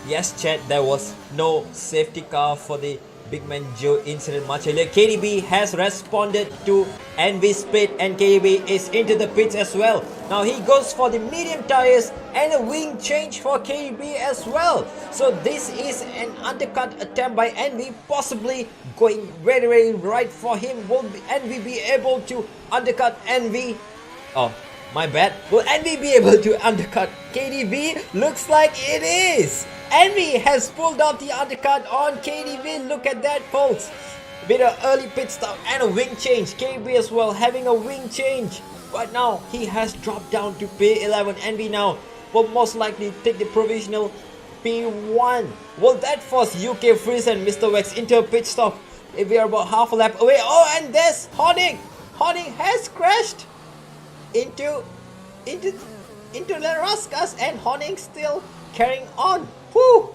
Yes, chat, there was no safety car for the Big Man Joe incident much earlier. KDB has responded to Envy's pit and KDB is into the pits as well. Now he goes for the medium tires and a wing change for KDB as well. So this is an undercut attempt by Envy, possibly going very right for him. Will Envy be able to undercut Envy? Oh, my bad. Will Envy be able to undercut KDB? Looks like it is. Envy has pulled out the undercut on KDB. Look at that, folks. With an early pit stop and a wing change. KDB as well having a wing change. But now he has dropped down to P11. Envy now will most likely take the provisional P1. Will that force UK Freeze and Mr. Wax into a pit stop? If we are about half a lap away. Oh, and there's Honig. Honig has crashed into Larascas and Honig still carrying on. Whew.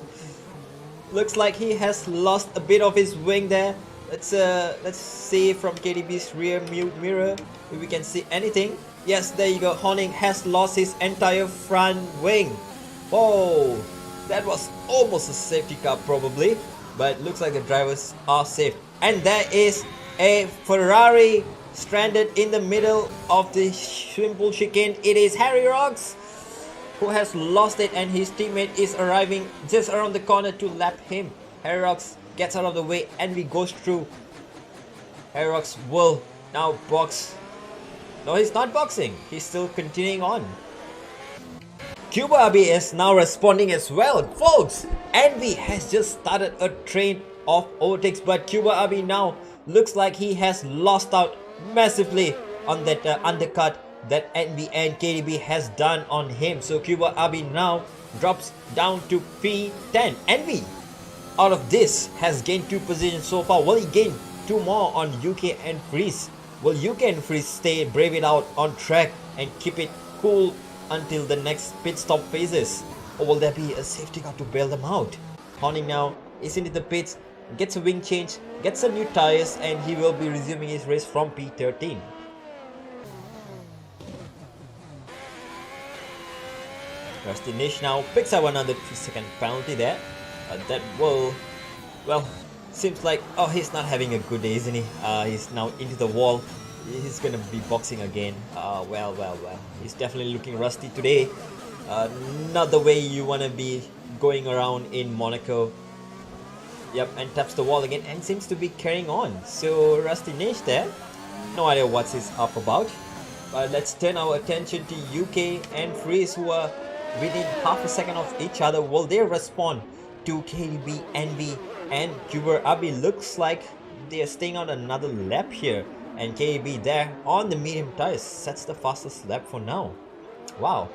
Looks like he has lost a bit of his wing there. Let's see from KDB's rear mirror if we can see anything. Yes, there you go. Honig has lost his entire front wing. Whoa, that was almost a safety car probably, but looks like the drivers are safe. And there is a Ferrari stranded in the middle of the swimming pool chicane. It is Harry Rocks who has lost it and his teammate is arriving just around the corner to lap him. Harry Rocks gets out of the way and we goes through. Harry Rocks will now box. No, he's not boxing. He's still continuing on. Cuba Abi is now responding as well. Folks, Envy has just started a train of overtakes, but Cuba Abi now looks like he has lost out massively on that undercut that Envy and KDB has done on him. So Cuba Abi now drops down to P10. Envy out of this has gained 2 positions so far. Will he gain 2 more on UK and Freeze? Will UK and Freeze stay, brave it out on track and keep it cool until the next pit stop phases? Or will there be a safety car to bail them out? Honig now is into the pits gets a wing change, gets some new tires, and he will be resuming his race from P13. Rusty Nish now picks up another 2-second penalty there. That will, well, seems like, oh, he's not having a good day, isn't he? He's now into the wall. He's gonna be boxing again. Well. He's definitely looking rusty today. Not the way you wanna be going around in Monaco. Yep, and taps the wall again and seems to be carrying on. So Rusty Nish there. No idea what he's up about. But let's turn our attention to UK and Freeze, who are within half a second of each other. Will they respond to KDB, NB, and Bwoah Abi? Looks like they are staying on another lap here. And KDB there on the medium tires sets the fastest lap for now. Wow.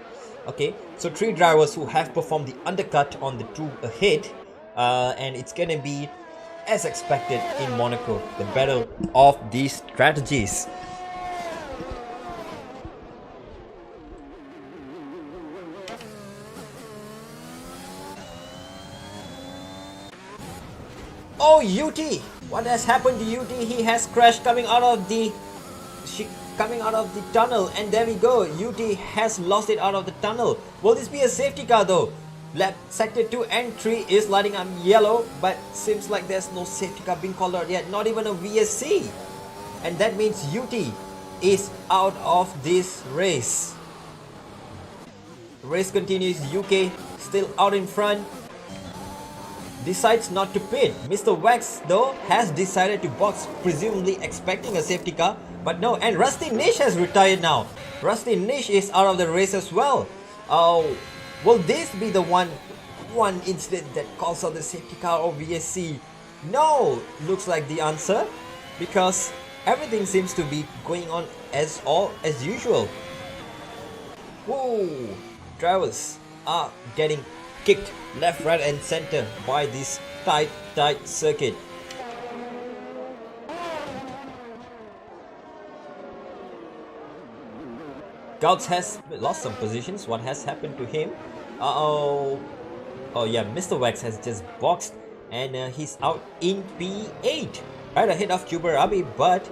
Okay, so 3 drivers who have performed the undercut on the 2 ahead. And it's gonna be as expected in Monaco, the battle of these strategies. Oh, UT! What has happened to UT? He has crashed coming out of the tunnel, and there we go. UT has lost it out of the tunnel. Will this be a safety car though? Lap sector 2 and 3 is lighting up yellow, but seems like there's no safety car being called out yet, not even a VSC. And that means UT is out of this race. Race continues. UK still out in front. Decides not to pit. Mr. Wax though has decided to box, presumably expecting a safety car, but no. And Rusty Nish has retired now. Rusty Nish is out of the race as well. Will this be the one incident that calls out the safety car or VSC? No, looks like the answer, because everything seems to be going on as usual. Whoa, drivers are getting kicked left, right and center by this tight circuit. Gouts has lost some positions. What has happened to him? Oh yeah, Mr. Wax has just boxed, and he's out in P8, right ahead of Bwoah Abi, but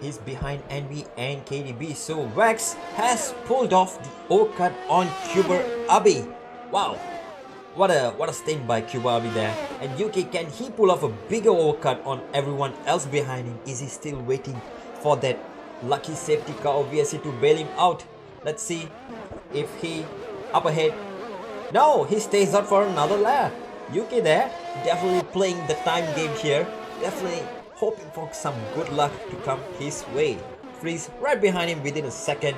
he's behind NB and KDB. So Wax has pulled off the overcut on Bwoah Abi. Wow, what a stain by Bwoah Abi there. And UK, can he pull off a bigger overcut on everyone else behind him? Is he still waiting for that lucky safety car or VSC to bail him out? Let's see if he up ahead. No, he stays out for another lap. UK there definitely playing the time game here, definitely hoping for some good luck to come his way. Freeze right behind him within a second,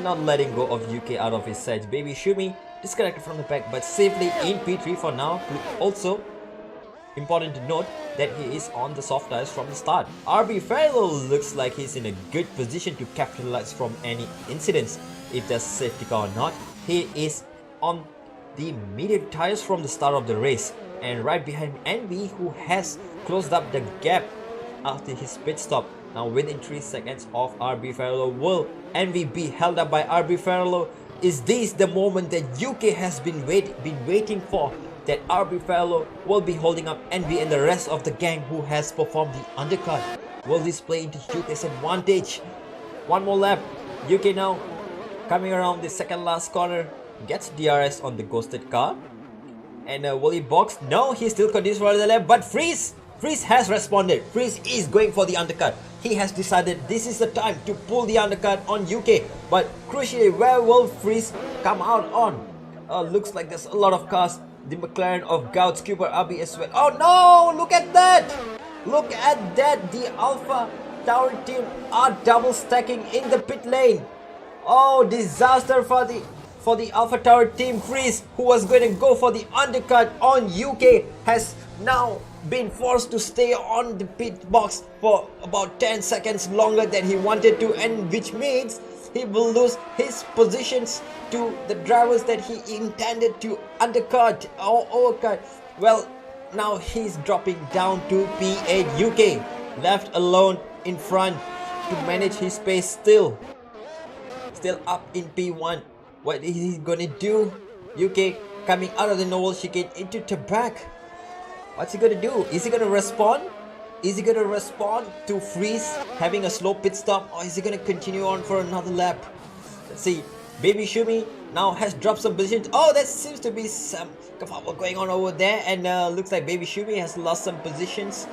not letting go of UK out of his sights. Baby Shumi disconnected from the pack, but safely in P3 for now. Also important to note that he is on the soft tires from the start. RB Farrell looks like he's in a good position to capitalize from any incidents, if there's safety car or not. He is on the medium tires from the start of the race, and right behind NB, who has closed up the gap after his pit stop. Now within 3 seconds of RB Farrell. Will NV be held up by RB Farrell? Is this the moment that UK has been waiting for? That RB Farrell will be holding up NV and the rest of the gang who has performed the undercut. Will this play into UK's advantage? One more lap. UK now coming around the second last corner, gets DRS on the ghosted car. And will he box? No, he still continues for the lap, but Freeze has responded. Freeze is going for the undercut. He has decided this is the time to pull the undercut on UK. But crucially, where will Freeze come out on? Looks like there's a lot of cars. The McLaren of Gouts, Bwoah Abi as well. Oh no, look at that! Look at that, the Alpha Tower team are double stacking in the pit lane. Oh, disaster for the Alpha Tower team. Freeze, who was going to go for the undercut on UK, has now been forced to stay on the pit box for about 10 seconds longer than he wanted to, and which means he will lose his positions to the drivers that he intended to undercut or overcut. Well, now he's dropping down to P8. UK left alone in front to manage his pace. Still up in P1. What is he gonna do? UK coming out of the Noble chicane into Tabac. What's he gonna do? Is he gonna respond? Is he gonna respond to freeze having a slow pit stop, or is he gonna continue on for another lap? Let's see. Baby Shumi now has dropped some positions. Oh, there seems to be some kerfuffle going on over there, and looks like Baby Shumi has lost some positions.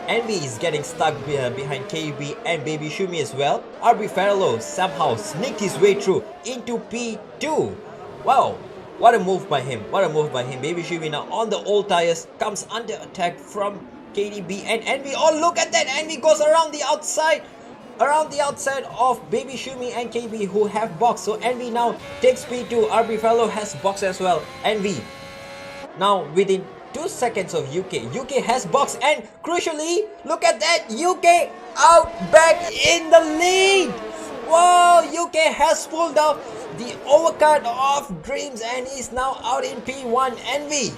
Envy is getting stuck behind KB and Baby Shumi as well. RB Farrello somehow sneaked his way through into P2. Wow, what a move by him. What a move by him. Baby Shumi now on the old tires comes under attack from KDB and Envy. Oh, look at that. Envy goes around the outside. Around the outside of Baby Shumi and KB, who have box. So Envy now takes P2. RB Farrello has box as well. Envy now within 2 seconds of UK. UK has box, and crucially, look at that, UK out back in the lead. Wow, UK has pulled out the overcut of Dreams and is now out in P1. Envy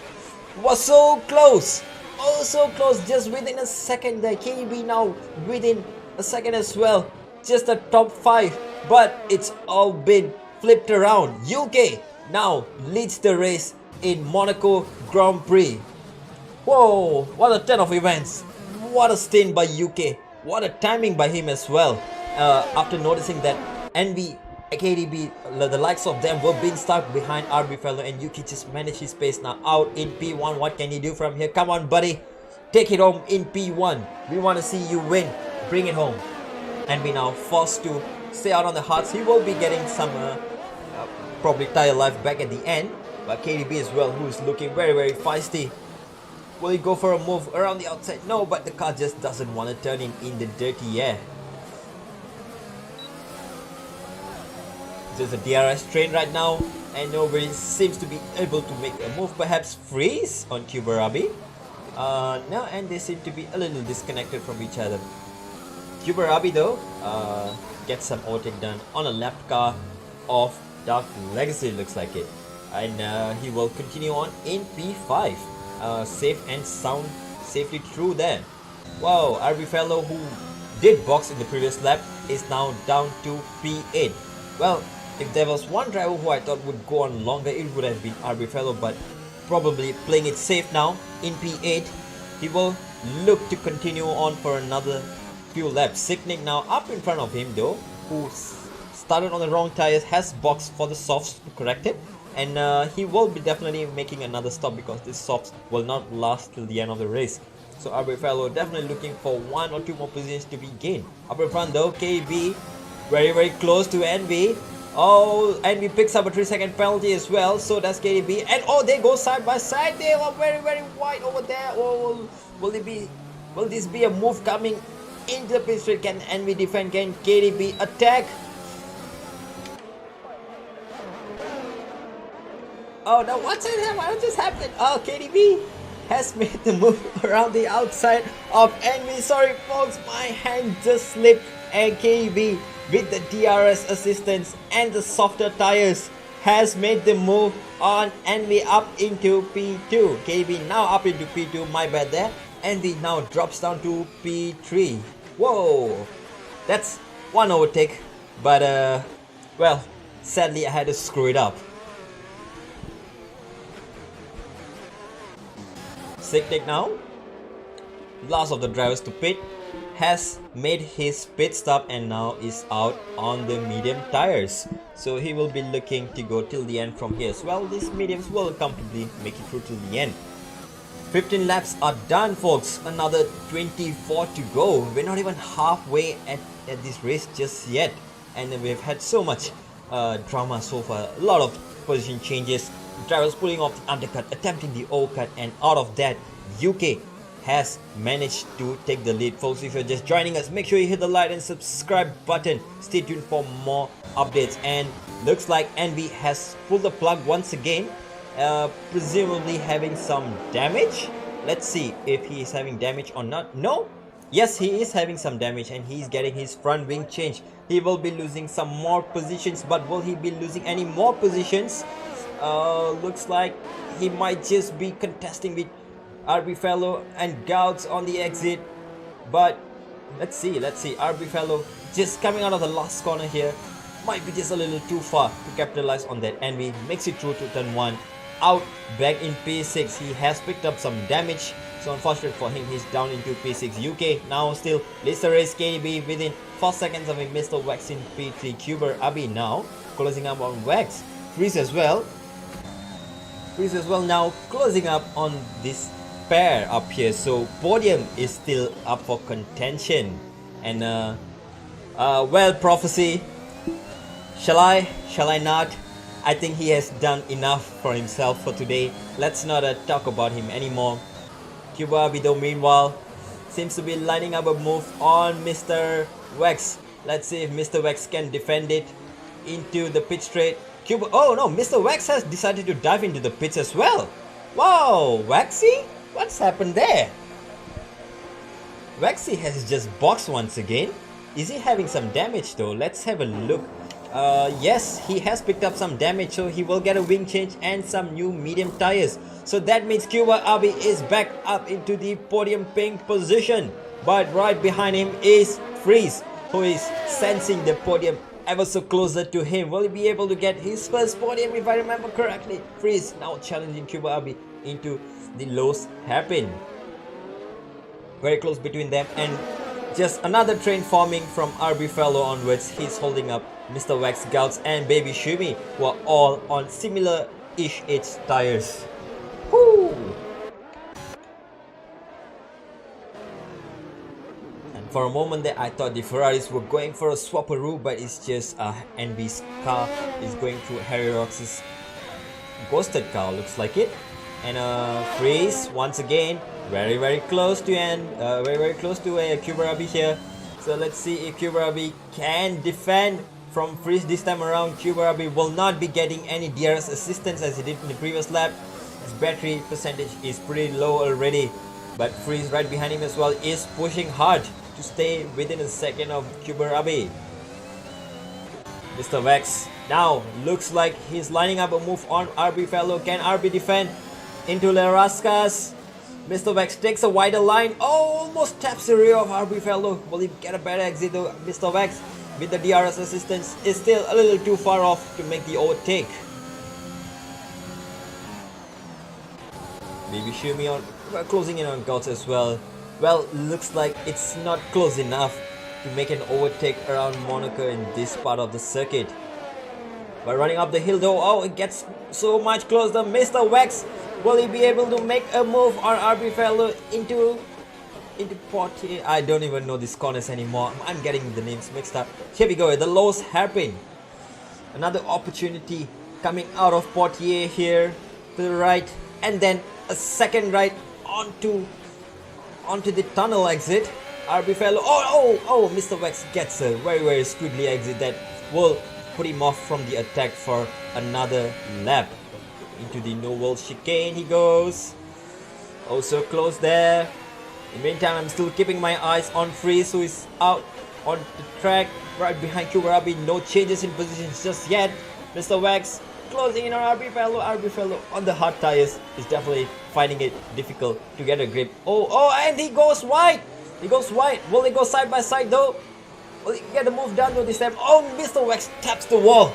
was so close. Oh, so close, just within a second there. KB now within a second as well. Just a top 5, but it's all been flipped around. UK now leads the race in Monaco Grand Prix. Whoa, what a turn of events. What a stint by UK. What a timing by him as well. After noticing that Envy, KDB, the likes of them were being stuck behind RB Fellow, and UK just managed his pace now out in P1. What can he do from here? Come on, buddy. Take it home in P1. We want to see you win. Bring it home. Envy now forced to stay out on the hards. He will be getting some probably tire life back at the end. But KDB as well, who is looking very, very feisty. Will he go for a move around the outside? No, but the car just doesn't want to turn in the dirty air. There's a DRS train right now, and nobody seems to be able to make a move. Perhaps freeze on Tuberabi. No, and they seem to be a little disconnected from each other. Tuberabi though gets some overtake done on a lap car of Dark Legacy, looks like it. And he will continue on in P5. Safe and sound, safely through there. Wow, RB Fellow, who did box in the previous lap, is now down to P8. Well, if there was one driver who I thought would go on longer, it would have been RB Fellow, but probably playing it safe now in P8. He will look to continue on for another few laps. Signic now up in front of him though, who started on the wrong tires, has boxed for the softs to correct it. And he will be definitely making another stop, because this softs will not last till the end of the race. So RB Fellow definitely looking for 1 or 2 more positions to be gained. Up in front though, KB very, very close to Envy. Oh, Envy picks up a 3-second penalty as well. So does KDB. And oh, they go side by side. They are very, very wide over there. Oh, will this be a move coming into the pit straight? Can Envy defend? Can KDB attack? Oh no, what just happened? Oh, KDB has made the move around the outside of Envy. Sorry folks, my hand just slipped, and KDB with the DRS assistance and the softer tires has made the move on Envy up into P2. KDB now up into P2, my bad there. Envy now drops down to P3. Whoa, that's one overtake, but well, sadly I had to screw it up. Signic now, last of the drivers to pit, has made his pit stop and now is out on the medium tires. So he will be looking to go till the end from here as well. These mediums will comfortably make it through till the end. 15 laps are done folks, another 24 to go. We're not even halfway at this race just yet, and we've had so much drama so far. A lot of position changes, drivers pulling off the undercut, attempting the overcut, and out of that, UK has managed to take the lead. Folks, if you're just joining us, make sure you hit the like and subscribe button. Stay tuned for more updates. And looks like Envy has pulled the plug once again, presumably having some damage. Let's see if he is having damage or not. No, yes, he is having some damage, and he's getting his front wing changed. He will be losing some more positions, but will he be losing any more positions? Looks like he might just be contesting with RB Fellow and Gouts on the exit. But let's see. RB Fellow just coming out of the last corner here. Might be just a little too far to capitalize on that. Envy makes it through to turn 1. Out back in P6. He has picked up some damage So unfortunate for him, he's down into P6. UK now still leads the race. KDB within 4 seconds of him. Mr. Wax in P3. Cuber Abi now closing up on Wax. Freeze as well. Freeze as well now closing up on this pair up here. So podium is still up for contention. And well, Prophecy, shall I not? I think he has done enough for himself for today. Let's not talk about him anymore. Cuba Abido meanwhile seems to be lining up a move on Mr. Wax. Let's see if Mr. Wax can defend it into the pit straight. Cuba, oh no, Mr. Wax has decided to dive into the pits as well. Wow, Waxy? What's happened there? Waxy has just boxed once again. Is he having some damage though? Let's have a look. Yes, he has picked up some damage, so he will get a wing change and some new medium tires. So that means Cuba Abi is back up into the podium pink position. But right behind him is Freeze, who is sensing the podium ever so closer to him. Will he be able to get his first podium if I remember correctly? Freeze now challenging Cuba Abi into the lowest hairpin. Very close between them, and just another train forming from RB Fellow onwards. He's holding up Mr. Wax Gouts and Baby Shumi, who are all on similar-ish age tires. Woo! And for a moment there, I thought the Ferraris were going for a swapperoo, but it's just NB's car is going through Harry Rox's ghosted car, looks like it. And Freeze once again, very close to a Kuberabi here. So let's see if Kuberabi can defend from Freeze this time around. Kuberabi will not be getting any DRS assistance as he did in the previous lap. His battery percentage is pretty low already, but Freeze right behind him as well is pushing hard to stay within a second of Kuberabi. Mr. Wax now looks like he's lining up a move on RB Fellow. Can RB defend into Lerascas? Mr. Wax takes a wider line. Oh, almost taps the rear of RB Fellow. Will he get a better exit though? Mr. Wax with the DRS assistance is still a little too far off to make the overtake. Baby Shumi on closing in on Gouts as well. Well, looks like it's not close enough to make an overtake around Monaco in this part of the circuit. But running up the hill though, oh, it gets so much closer. Mr. Wax, will he be able to make a move on RB Fellow into Portier? I don't even know these corners anymore. I'm getting the names mixed up. Here we go, the lowest hairpin. Another opportunity coming out of Portier here to the right, and then a second right onto the tunnel exit. RB Fellow, oh, Mr. Wax gets a very squiggly exit that will put him off from the attack for another lap. Into the no wall chicane he goes. Oh, so close there. In the meantime, I'm still keeping my eyes on Freeze, who is out on the track right behind Kuberabi. No changes in positions just yet. Mr. Wax closing in on RB Fellow. RB Fellow on the hard tires is definitely finding it difficult to get a grip. Oh, and he goes wide. Will he go side by side though? Will he get a move done to this time? Oh, Mr. Wax taps the wall.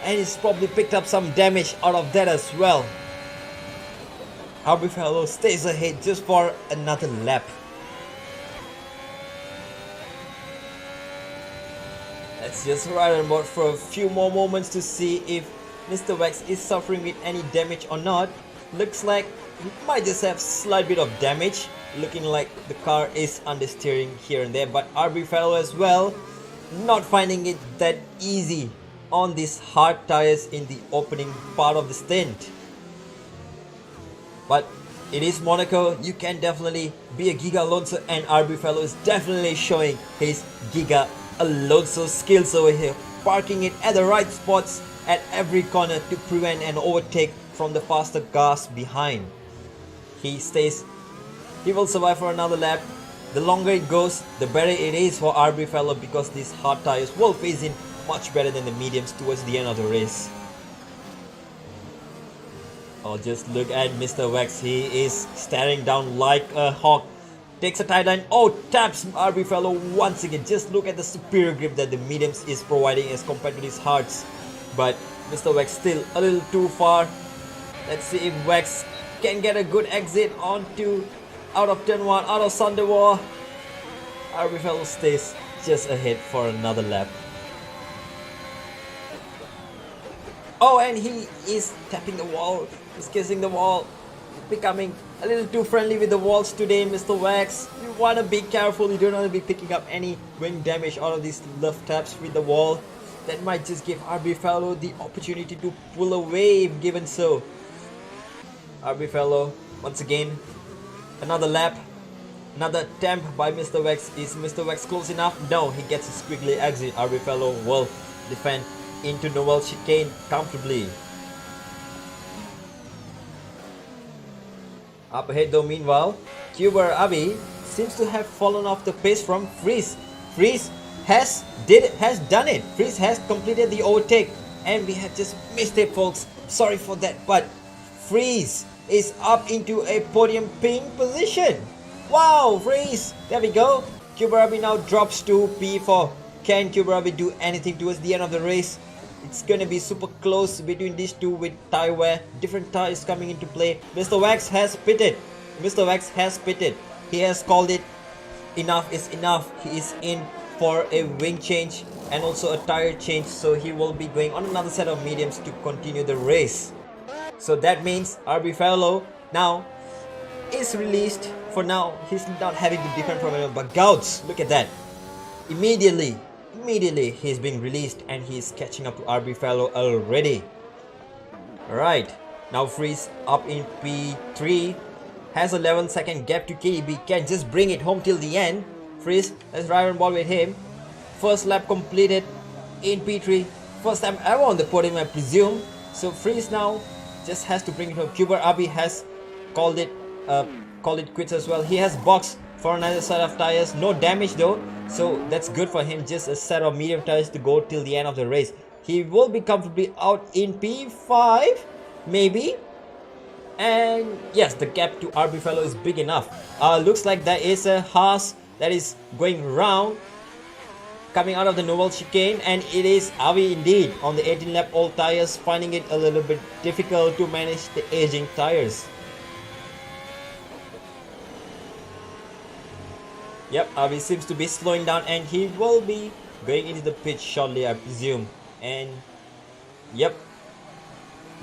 And he's probably picked up some damage out of that as well. RB Fellow stays ahead just for another lap. Let's just ride on board for a few more moments to see if Mr. Wax is suffering with any damage or not. Looks like he might just have slight bit of damage. Looking like the car is understeering here and there. But RB Fellow as well, not finding it that easy on these hard tires in the opening part of the stint. But it is Monaco, you can definitely be a Giga Alonso, and RB Fellow is definitely showing his Giga Alonso skills over here, parking it at the right spots at every corner to prevent an overtake from the faster cars behind. He will survive for another lap. The longer it goes, the better it is for RB Fellow, because these hard tires will phase in much better than the mediums towards the end of the race. Oh, just look at Mr. Wax. He is staring down like a hawk. Takes a tight line. Oh, taps RB Fellow once again. Just look at the superior grip that the mediums is providing as compared to these hards. But Mr. Wax still a little too far. Let's see if Wax can get a good exit onto out of turn 1, out of Sunderwar. RB Fellow stays just ahead for another lap. Oh, and he is tapping the wall. He's kissing the wall. Becoming a little too friendly with the walls today, Mr. Wax. You want to be careful. You don't want to be picking up any wing damage out of these love taps with the wall. That might just give RB Fellow the opportunity to pull away if given so. RB Fellow, once again, another lap. Another attempt by Mr. Wax. Is Mr. Wax close enough? No, he gets a squiggly exit. RB Fellow will defend into Noel chicane comfortably. Up ahead though, meanwhile, Cuber Abi seems to have fallen off the pace from Freeze. Freeze has done it. Freeze has completed the overtake, and we have just missed it, folks. Sorry for that, but Freeze is up into a podium ping position. Wow, Freeze! There we go. Cuber Abi now drops to P4. Can Cuber Abi do anything towards the end of the race? It's gonna be super close between these two with tire wear. Different tires coming into play. Mr. Wax has pitted. Mr. Wax has pitted. He has called it. Enough is enough. He is in for a wing change and also a tire change. So he will be going on another set of mediums to continue the race. So that means RB Fellow now is released. For now, he's not having to defend from anyone. But Gouts, look at that. Immediately he's being released and he's catching up to RB Fellow already. Alright, now Freeze up in P3, has a 11-second gap to KDB, can just bring it home till the end. Freeze, let's drive on ball with him. First lap completed in P3, first time ever on the podium, I presume. So Freeze now just has to bring it home. Cuber Abi has called it quits as well. He has boxed for another set of tires, no damage though, so that's good for him. Just a set of medium tires to go till the end of the race. He will be comfortably out in P5 maybe, and yes, the gap to RB Fellow is big enough. Looks like there is a Haas that is going round coming out of the Novel chicane, and it is Avi indeed on the 18 lap old tires, finding it a little bit difficult to manage the aging tires. Yep, Avi seems to be slowing down and he will be going into the pit shortly, I presume. And yep,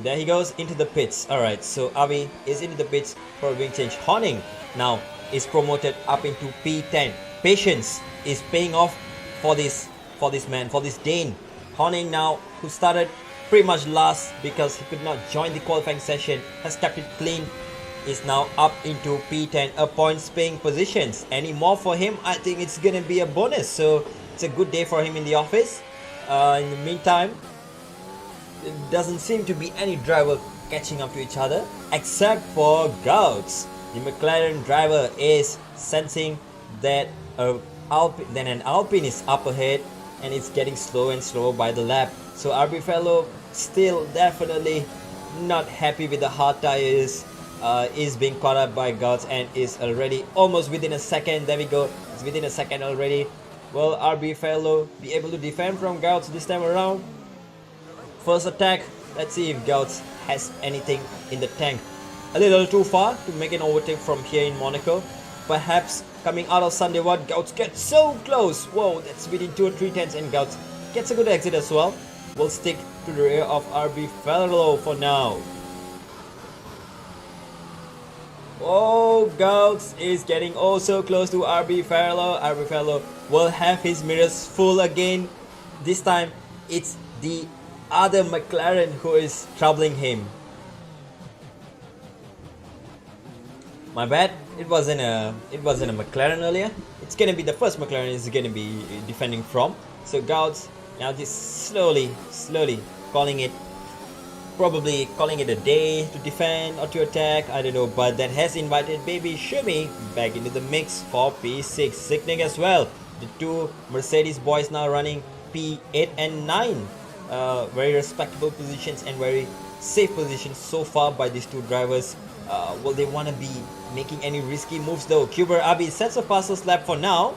there he goes into the pits. Alright, so Avi is into the pits for a wing change. Horning now is promoted up into P10. Patience is paying off for this man, for this Dane. Horning now, who started pretty much last because he could not join the qualifying session, has kept it clean, is now up into P10, a points paying positions. Any more for him, I think it's gonna be a bonus, so it's a good day for him in the office. In the meantime, it doesn't seem to be any driver catching up to each other except for Gouts. The McLaren driver is sensing that an Alpine is up ahead and it's getting slower and slower by the lap. So RB Fellow still definitely not happy with the hard tires. Is being caught up by Gouts and is already almost within a second. There we go, it's within a second already. Will RB Fellow be able to defend from Gouts this time around? First attack, let's see if Gouts has anything in the tank. A little too far to make an overtake from here in Monaco. Perhaps coming out of Sunday, what Gouts gets so close. Whoa, that's within 2 or 3 tenths, and Gouts gets a good exit as well. Will stick to the rear of RB Fellow for now. Oh, Gouts is getting oh so close to RB Fellow. RB Fellow will have his mirrors full again. This time, it's the other McLaren who is troubling him. My bad, it wasn't a McLaren earlier. It's gonna be the first McLaren he's gonna be defending from. So Gouts now just slowly calling it. Probably calling it a day to defend or to attack, I don't know, but that has invited Baby Shumi back into the mix for P6. Sickening as well. The two Mercedes boys now running P8 and 9. Very respectable positions and very safe positions so far by these two drivers. Will they want to be making any risky moves though? Cuber Abi sets a fastest lap for now,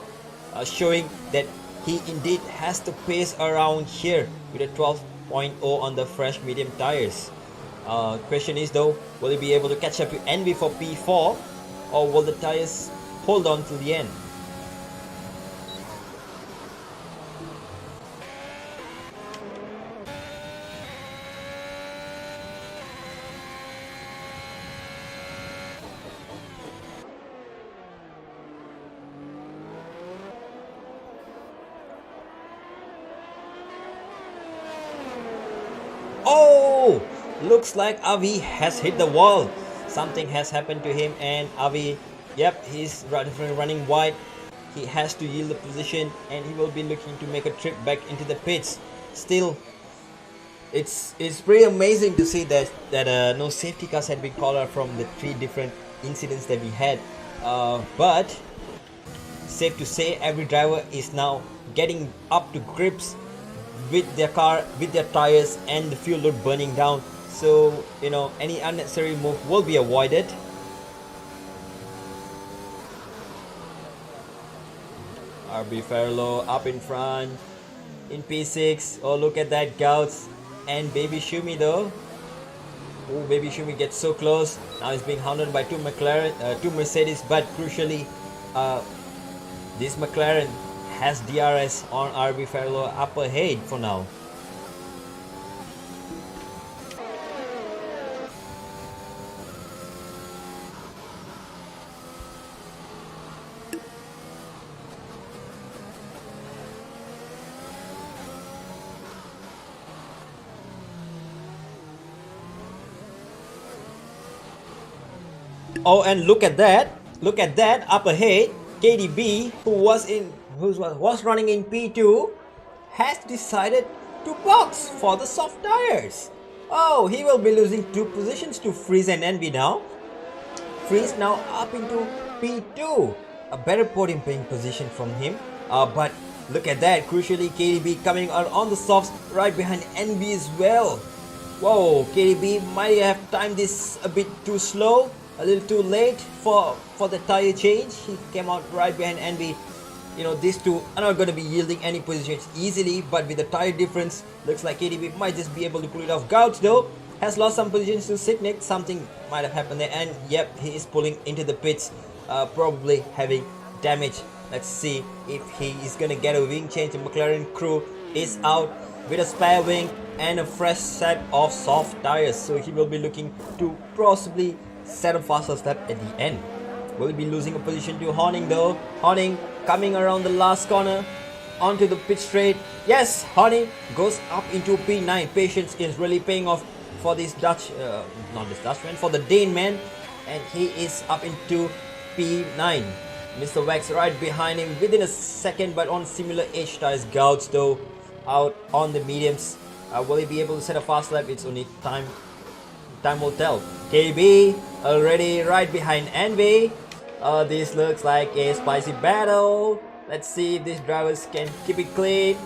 showing that he indeed has the pace around here with a 12.0 on the fresh medium tires. Question is though, will he be able to catch up to Envy for P4? or will the tires hold on till the end? Oh, looks like Avi has hit the wall. Something has happened to him, and Avi, yep, he's running wide. He has to yield the position, and he will be looking to make a trip back into the pits. Still, it's pretty amazing to see that no safety cars had been called out from the 3 different incidents that we had. But safe to say, every driver is now getting up to grips with their car, with their tires, and the fuel load burning down. So any unnecessary move will be avoided. RB Fairlow up in front in P6. Oh, look at that, Gouts and Baby Shumi though. Oh, Baby Shumi gets so close. Now he's being hounded by two Mercedes, but crucially, this McLaren has DRS on RB Fairlow up ahead for now. Oh, and look at that! Look at that up ahead. KDB, who was running in P2, has decided to box for the soft tires. Oh, he will be losing 2 positions to Freeze and Envy now. Freeze now up into P2. A better podium playing position from him. But look at that. Crucially, KDB coming out on the softs right behind Envy as well. Whoa, KDB might have timed this a bit too slow. A little too late for the tire change. He came out right behind Envy. These two are not going to be yielding any positions easily, but with the tire difference, looks like KDB might just be able to pull it off. Gouts though has lost some positions to Signic. Something might have happened there, and yep, he is pulling into the pits, probably having damage. Let's see if he is going to get a wing change. The McLaren crew is out with a spare wing and a fresh set of soft tires, so he will be looking to possibly set a faster step at the end. Will be losing a position to Horning though. Horning coming around the last corner onto the pit straight. Yes, Horning goes up into P9. Patience is really paying off for this for the Dane man, and he is up into P9. Mr. Wax right behind him within a second, but on similar H tires. Gouts though out on the mediums. Will he be able to set a fast lap? It's only time will tell. KB already right behind Envy. This looks like a spicy battle. Let's see if these drivers can keep it clean.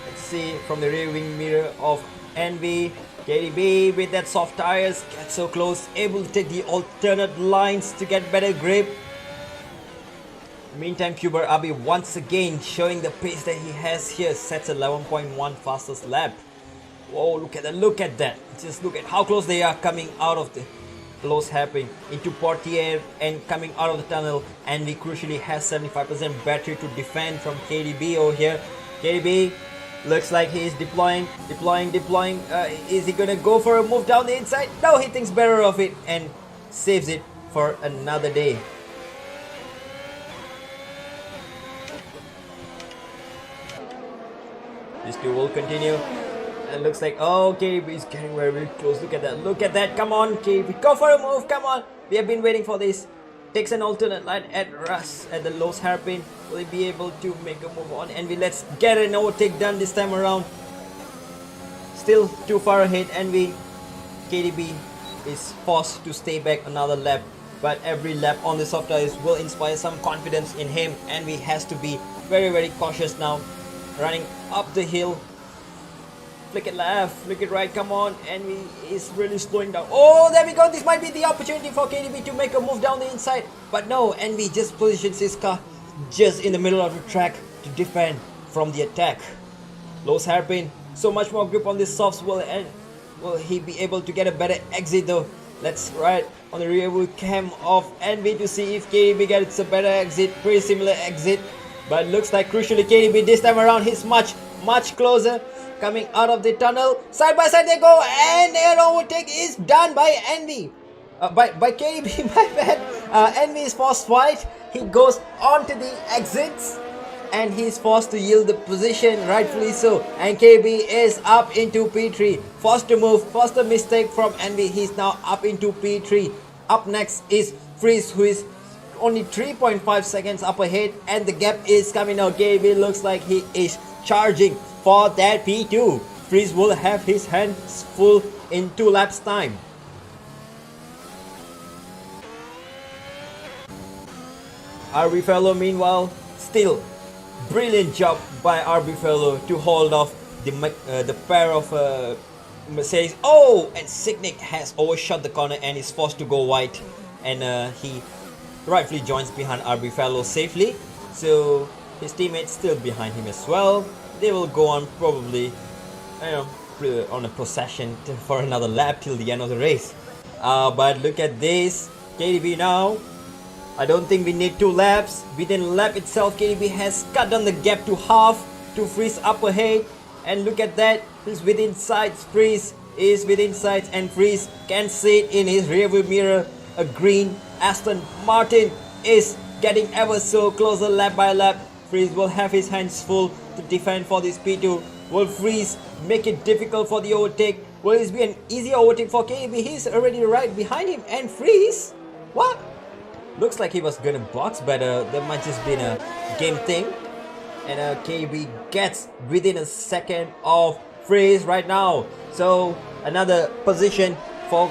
Let's see from the rear wing mirror of Envy. KDB with that soft tires gets so close, able to take the alternate lines to get better grip. Meantime, Kuber Abi once again showing the pace that he has here, sets 11.1 fastest lap. Whoa, look at that. Just look at how close they are coming out of the close hairpin into Portier and coming out of the tunnel. And we crucially has 75% battery to defend from KDB over here. KDB looks like he is deploying. Is he gonna go for a move down the inside? No, he thinks better of it and saves it for another day. This duel will continue. It looks like, oh, KDB is getting very, very close. Look at that. Come on, KDB, go for a move. Come on. We have been waiting for this. Takes an alternate line at Russ at the lowest hairpin. Will he be able to make a move on Envy? Let's get an overtake done this time around. Still too far ahead, Envy. KDB is forced to stay back another lap. But every lap on the soft tires will inspire some confidence in him. Envy has to be very, very cautious now. Running up the hill. Flick it left, flick it right, come on. Envy is really slowing down. Oh, there we go. This might be the opportunity for KDB to make a move down the inside. But no, Envy just positions his car just in the middle of the track to defend from the attack. Lowest hairpin, so much more grip on this softs. Will he be able to get a better exit though? Let's ride on the rear wheel cam of Envy to see if KDB gets a better exit, pretty similar exit. But looks like crucially KDB this time around he's much closer. Coming out of the tunnel, side by side they go, and an overtake is done by Envy. By KDB, my bad. Envy is forced wide. He goes onto the exits and he's forced to yield the position, rightfully so. And KB is up into P3. Forced to move, forced a mistake from Envy. He's now up into P3. Up next is Freeze, who is only 3.5 seconds up ahead, and the gap is coming out. KB looks like he is charging for that P2. Freeze will have his hands full in 2 laps time. RB Fellow meanwhile, still brilliant job by RB Fellow to hold off the pair of Mercedes. Oh, and Signic has overshot the corner and is forced to go wide, and he rightfully joins behind RB Fellow safely. So his teammates still behind him as well. They will go on probably on a procession for another lap till the end of the race. But look at this, KDB now. I don't think we need 2 laps. Within a lap itself, KDB has cut down the gap to half to Freeze up ahead. And look at that, he's within sights. Freeze is within sights, and Freeze can see it in his rearview mirror. A green Aston Martin is getting ever so closer lap by lap. Freeze will have his hands full to defend for this P2. Will Freeze make it difficult for the overtake? Will this be an easy overtake for KDB? He's already right behind him, and Freeze, what? Looks like he was gonna box, but there might just been a game thing. And KB gets within a second of Freeze right now. So another position for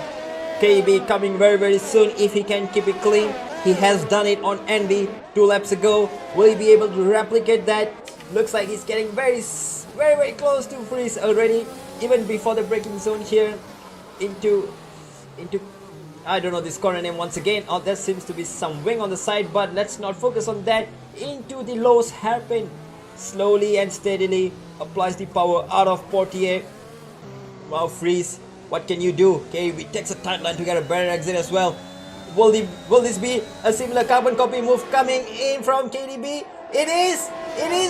KB coming very soon if he can keep it clean. He has done it on Envy 2 laps ago. Will he be able to replicate that? Looks like he's getting very close to Freeze already, even before the braking zone here into I don't know this corner name once again. Oh, there seems to be some wing on the side, but let's not focus on that. Into the Lowe's hairpin. Slowly and steadily applies the power out of Portier. Wow, Freeze, what can you do? KB takes a tight line to get a better exit as well. Will this be a similar carbon copy move coming in from KDB? It is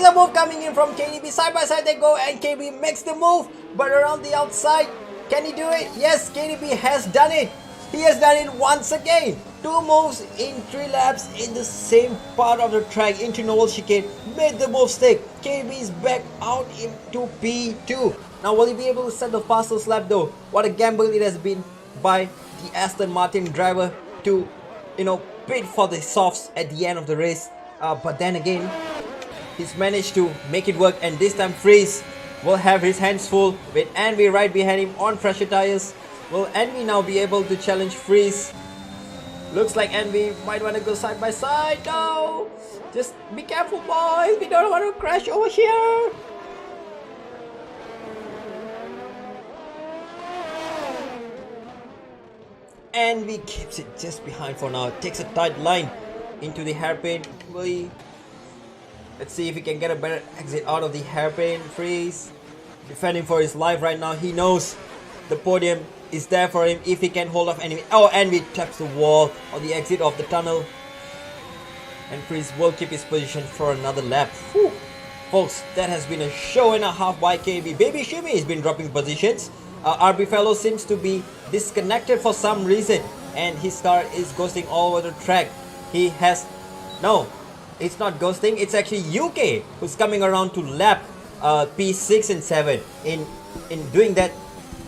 a move coming in from KDB. Side by side they go, and KB makes the move, but around the outside. Can he do it? Yes, KDB has done it. He has done it once again. 2 moves in 3 laps in the same part of the track into Novel Chicane. Made the move stick. KB is back out into P2. Now will he be able to set the fastest lap though? What a gamble it has been by the Aston Martin driver to pit for the softs at the end of the race. But then again, he's managed to make it work, and this time Freeze will have his hands full with Envy right behind him on pressure tires. Will Envy now be able to challenge Freeze? Looks like Envy might want to go side by side. No! Just be careful, boys. We don't want to crash over here. Envy keeps it just behind for now. Takes a tight line into the hairpin. Let's see if he can get a better exit out of the hairpin. Freeze defending for his life right now. He knows the podium is there for him if he can hold off Envy. Oh, Envy taps the wall on the exit of the tunnel, and Freeze will keep his position for another lap. Whew. Folks, that has been a show and a half by KB. Baby Shimmy has been dropping positions. RB Fellow seems to be disconnected for some reason, and his car is ghosting all over the track. No, it's not ghosting, it's actually UK who's coming around to lap P6 and 7. In doing that,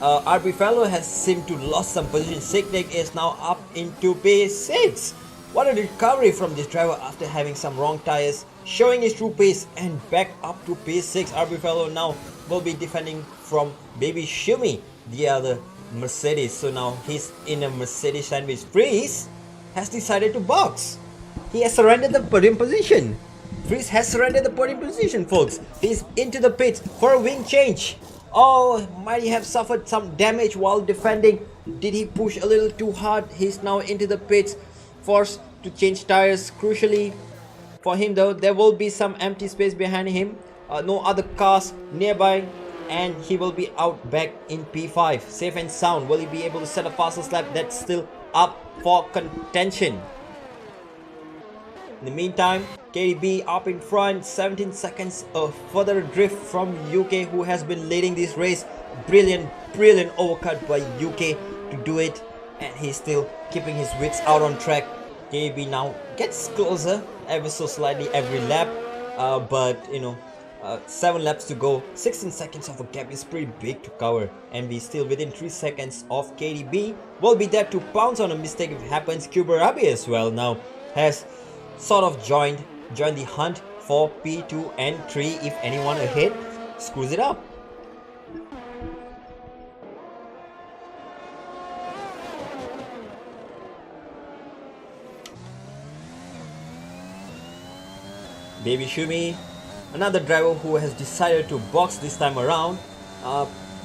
RB Fellow has seemed to lost some position. Signic is now up into P6. What a recovery from this driver after having some wrong tires, showing his true pace and back up to P6. RB Fellow now will be defending from Baby Shimmy, the other Mercedes. So now he's in a Mercedes sandwich. Freeze has decided to box. He has surrendered the podium position. Freeze has surrendered the podium position, folks. He's into the pits for a wing change. Oh, might he have suffered some damage while defending? Did he push a little too hard? He's now into the pits, forced to change tires. Crucially for him though, there will be some empty space behind him. No other cars nearby. and he will be out back in P5. Safe and sound. Will he be able to set a fastest lap? That's still up for contention. In the meantime, KDB up in front, 17 seconds of further drift from UK, who has been leading this race. Brilliant overcut by UK to do it, and he's still keeping his wits out on track. KDB now gets closer ever so slightly every lap, but you know, 7 laps to go, 16 seconds of a gap is pretty big to cover, and we still within 3 seconds of KDB. Will be there to pounce on a mistake if it happens. Bwoah as well now has sort of joined the hunt for P2 and 3 if anyone ahead screws it up. Baby Shumi, another driver who has decided to box this time around,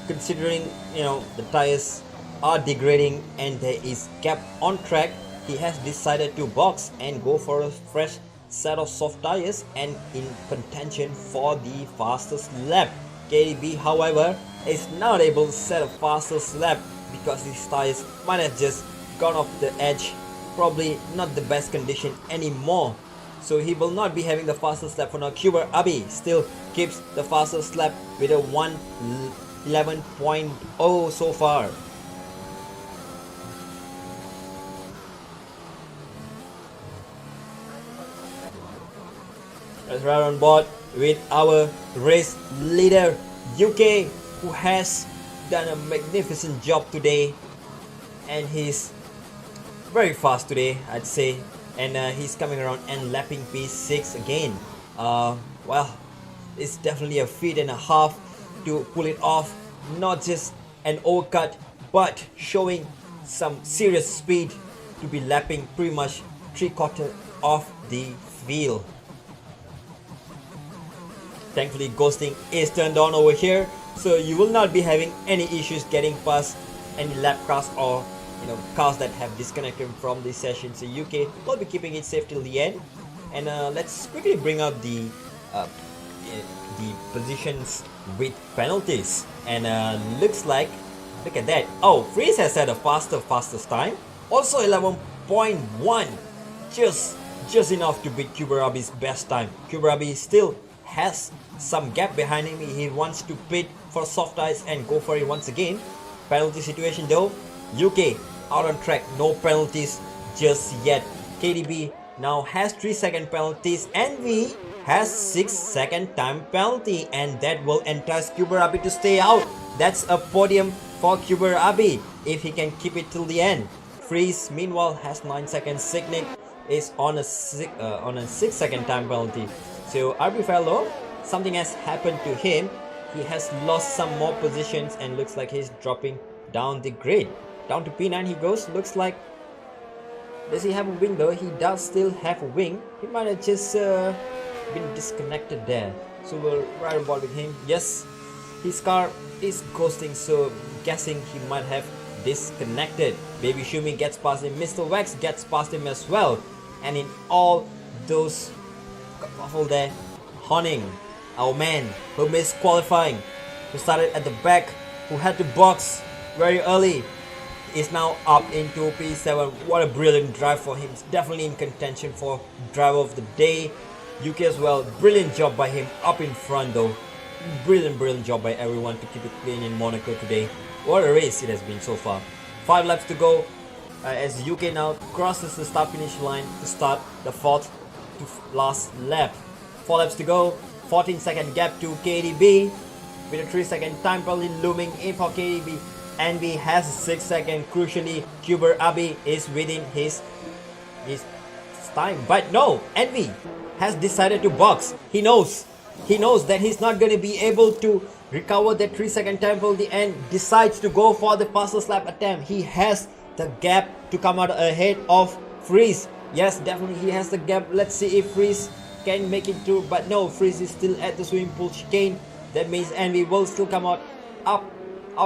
considering you know the tires are degrading and there is gap on track. He has decided to box and go for a fresh set of soft tires and in contention for the fastest lap. KDB, however, is not able to set a fastest lap because his tires might have just gone off the edge. Probably not the best condition anymore. So he will not be having the fastest lap for now. Bwoah still keeps the fastest lap with a 1:11.0 so far. Let's ride on board with our race leader UK, who has done a magnificent job today, and he's very fast today, I'd say, and he's coming around and lapping P6 again. Well, it's definitely a feat and a half to pull it off, not just an overcut but showing some serious speed to be lapping pretty much 3/4 of the field. Thankfully, ghosting is turned on over here, so you will not be having any issues getting past any lap cars or cars that have disconnected from this session. So UK will be keeping it safe till the end. And let's quickly bring up the positions with penalties. And looks like, look at that. Oh, Freeze has had a fastest time. Also 11.1, just enough to beat Bwoah's best time. Bwoah still has some gap behind him. He wants to pit for soft tires and go for it once again. Penalty situation though, UK out on track, no penalties just yet. KDB now has 3-second penalties, and V has 6-second time penalty, and that will entice Bwoah to stay out. That's a podium for Bwoah if he can keep it till the end. Freeze meanwhile has 9 seconds. Signic is on a 6-second time penalty. So RB Fellow, something has happened to him. He has lost some more positions and looks like he's dropping down the grid. Down to P9 he goes. Looks like, does he have a wing though? He does still have a wing. He might have just been disconnected there. So we'll ride on board with him. Yes, his car is ghosting, so guessing he might have disconnected. Baby Shumi gets past him. Mr. Wax gets past him as well. And in all those kerfuffle there, Honing, our man who missed qualifying, who started at the back, who had to box very early, is now up into P7. What a brilliant drive for him. It's definitely in contention for driver of the day. UK as well, brilliant job by him up in front though. Brilliant job by everyone to keep it clean in Monaco today. What a race it has been so far. 5 laps to go as UK now crosses the start finish line to start the 4th to last lap. 4 laps to go, 14-second gap to KDB with a 3-second time penalty looming in for KDB. Envy has 6 seconds. Crucially, Bwoah is within his time, but no, Envy has decided to box. He knows that he's not going to be able to recover that 3-second time penalty and decides to go for the fastest lap attempt. He has the gap to come out ahead of Freeze. Yes, definitely he has the gap. Let's see if Freeze can make it through, but no, Freeze is still at the swimming pool chicane. That means Envy will still come out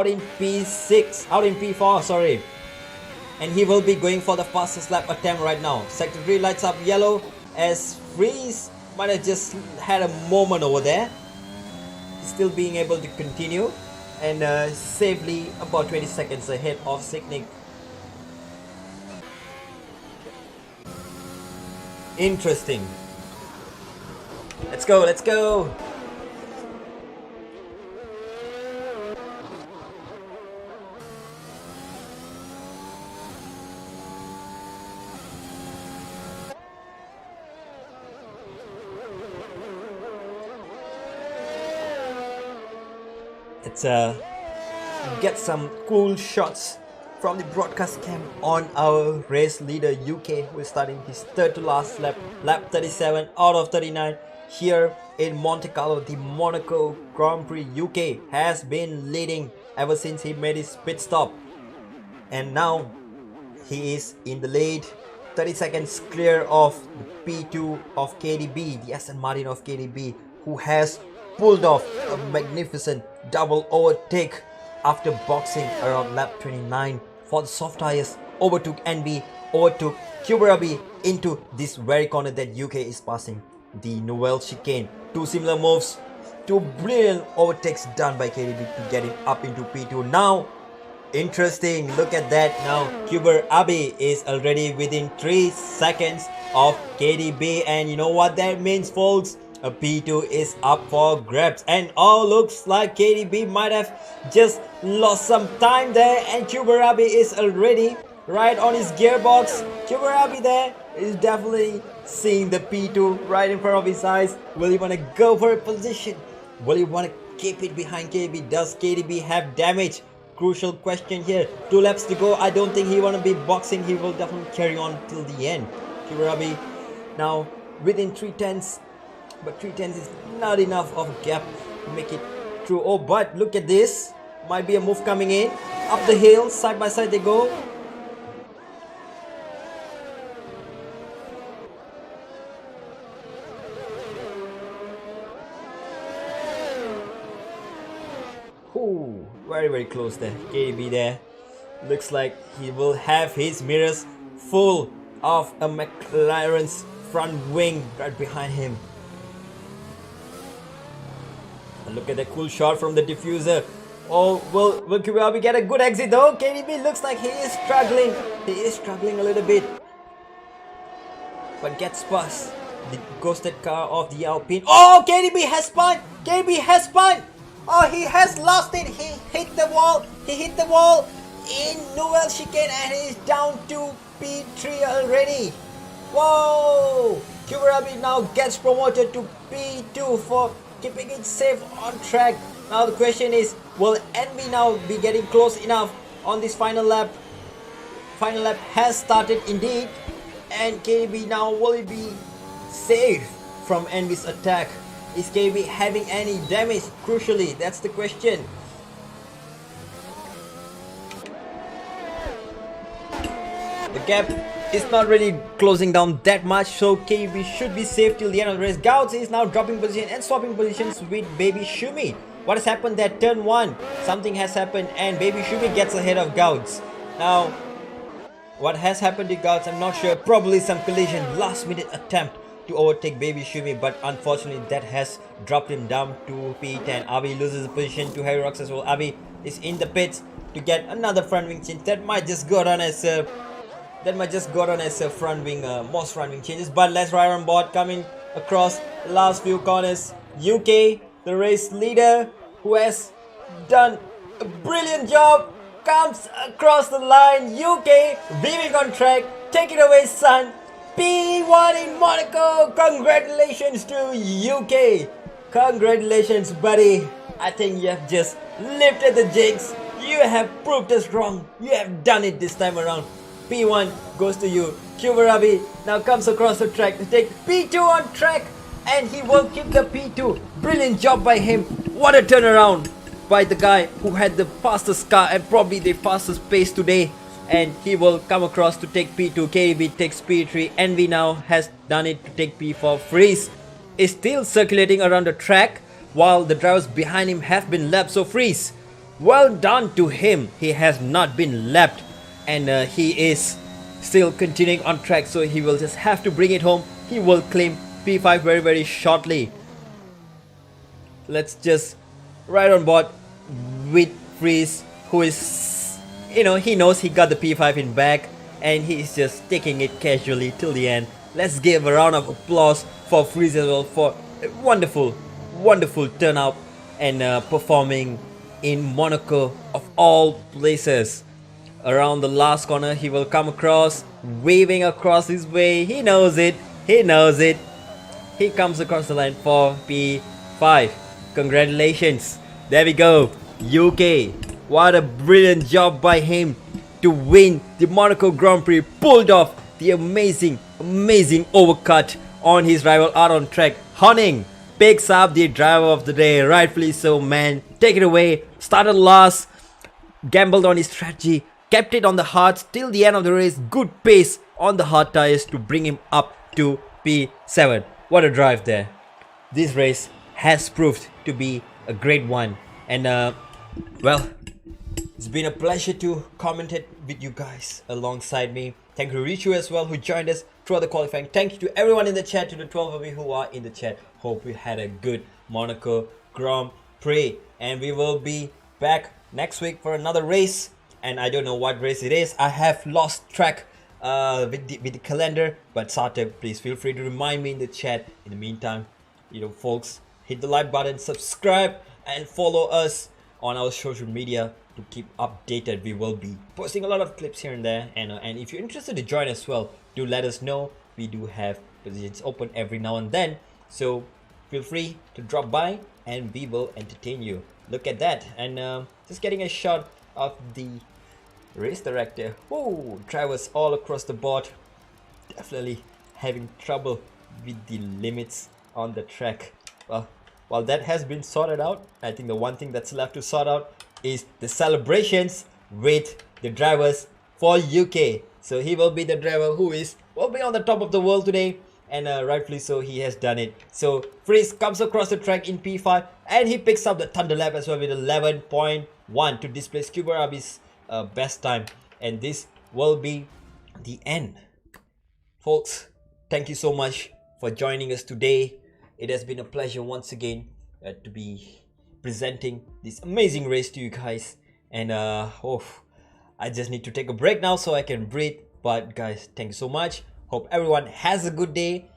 in P4, sorry. And he will be going for the fastest lap attempt right now. Sector 3 lights up yellow as Freeze might have just had a moment over there. still being able to continue and safely about 20 seconds ahead of Signic. Interesting. Let's go, let's go. Let's get some cool shots from the broadcast cam on our race leader UK, who is starting his third to last lap, lap 37 out of 39 here in Monte Carlo. The Monaco Grand Prix UK has been leading ever since he made his pit stop, and now he is in the lead, 30 seconds clear of the P2 of KDB, the Aston Martin of KDB, who has pulled off a magnificent double overtake after boxing around lap 29 for the soft tires. Overtook NB, overtook Kuberabi into this very corner that UK is passing, the Nouvelle chicane. Two similar moves, two brilliant overtakes done by KDB to get him up into P2. Now, interesting, look at that. Now Kuberabi is already within 3 seconds of KDB, and you know what that means, folks? A P2 is up for grabs, and looks like KDB might have just lost some time there, and Kuberabi is already right on his gearbox. Kuberabi there is definitely seeing the P2 right in front of his eyes. Will he want to go for a position? Will he want to keep it behind KDB? Does KDB have damage? Crucial question here. 2 laps to go. I don't think he want to be boxing. He will definitely carry on till the end. Kuberabi now within 3/10, but 3/10 is not enough of a gap to make it through. Oh, but look at this. Might be a move coming in. Up the hill, side by side they go. Ooh, very close there. KDB there. Looks like he will have his mirrors full of a McLaren's front wing right behind him. And look at the cool shot from the diffuser. Oh, will Kuberabi get a good exit though? KDB looks like he is struggling. He is struggling a little bit, but gets past the ghosted car of the Alpine. Oh, KDB has spun! KDB has spun! Oh, he has lost it. He hit the wall. He hit the wall in Nouvelle chicane, and he is down to P3 already. Whoa! Kuberabi now gets promoted to P2 for keeping it safe on track. Now the question is, will NB now be getting close enough on this final lap? Final lap has started indeed, and KDB now, will he be safe from NB's attack? Is KDB having any damage? Crucially, that's the question. The gap is not really closing down that much, so KDB should be safe till the end of the race. Gauds is now dropping position and swapping positions with Baby Shumi. What has happened at turn 1? Something has happened, and Baby Shumi gets ahead of Gauds. Now, what has happened to Gauds, I'm not sure. Probably some collision, last minute attempt to overtake Baby Shumi, but unfortunately that has dropped him down to P10. Avi loses the position to Harry Rocks as well. Avi is in the pits to get another front wing change. That might just go on as a front wing, most front wing changes. But let's ride on board, coming across the last few corners. UK, the race leader, who has done a brilliant job, comes across the line. UK beaming on track. Take it away, son. P1 in Monaco. Congratulations to UK. Congratulations, buddy. I think you have just lifted the jigs. You have proved us wrong. You have done it this time around. P1 goes to you. Kuberabi now comes across the track to take P2 on track, and he will keep the P2. Brilliant job by him. What a turnaround by the guy who had the fastest car and probably the fastest pace today. And he will come across to take P2. KDB takes P3. NV now has done it to take P4. Freeze is still circulating around the track while the drivers behind him have been lapped. So Freeze, well done to him. He has not been lapped, and he is still continuing on track. So he will just have to bring it home. He will claim P5 very shortly. Let's just right on board with Freeze, who is, he knows he got the P5 in back and he's just taking it casually till the end. Let's give a round of applause for Freeze as well for a wonderful, wonderful turnout and performing in Monaco of all places. Around the last corner, he will come across, waving across his way. He knows it. He knows it. He comes across the line for P5. Congratulations. There we go. UK. What a brilliant job by him to win the Monaco Grand Prix. Pulled off the amazing, amazing overcut on his rival out on track. Honning picks up the driver of the day. Rightfully so, man. Take it away. Started last. Gambled on his strategy. Kept it on the hards till the end of the race. Good pace on the hard tires to bring him up to P7. What a drive there. This race has proved to be a great one. And well, it's been a pleasure to commentate with you guys alongside me. Thank you to Richu as well, who joined us throughout the qualifying. Thank you to everyone in the chat, to the 12 of you who are in the chat. Hope you had a good Monaco Grand Prix. And we will be back next week for another race. And I don't know what race it is. I have lost track with the calendar. But Sartek, please feel free to remind me in the chat. In the meantime, folks, hit the like button, subscribe, and follow us on our social media to keep updated. We will be posting a lot of clips here and there. And if you're interested to join as well, do let us know. We do have positions open every now and then. So feel free to drop by and we will entertain you. Look at that. And just getting a shot of the race director. Oh, drivers all across the board definitely having trouble with the limits on the track. Well, while that has been sorted out, I think the one thing that's left to sort out is the celebrations with the drivers for UK. So he will be the driver who will be on the top of the world today, and rightfully so, he has done it. So Freeze comes across the track in P5 and he picks up the Thunder Lap as well with 11.1 to display Scuba Rabi's best time, and this will be the end. Folks, thank you so much for joining us today. It has been a pleasure once again to be presenting this amazing race to you guys. And I just need to take a break now so I can breathe. But guys, thank you so much. Hope everyone has a good day.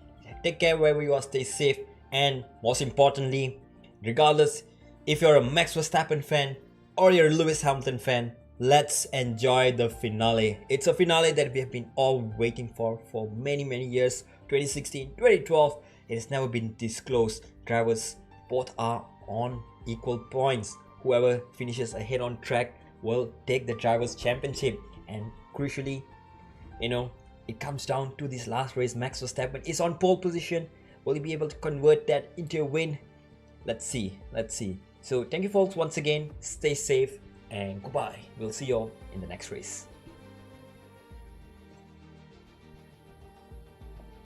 Take care wherever you are, stay safe, and most importantly, regardless if you're a Max Verstappen fan or you're a Lewis Hamilton fan, let's enjoy the finale. It's a finale that we have been all waiting for many years. 2016, 2012, it has never been this close. Drivers both are on equal points. Whoever finishes ahead on track will take the drivers championship. And crucially, it comes down to this last race. Max Verstappen is on pole position. Will he be able to convert that into a win? Let's see. So thank you folks once again. Stay safe and goodbye. We'll see you all in the next race.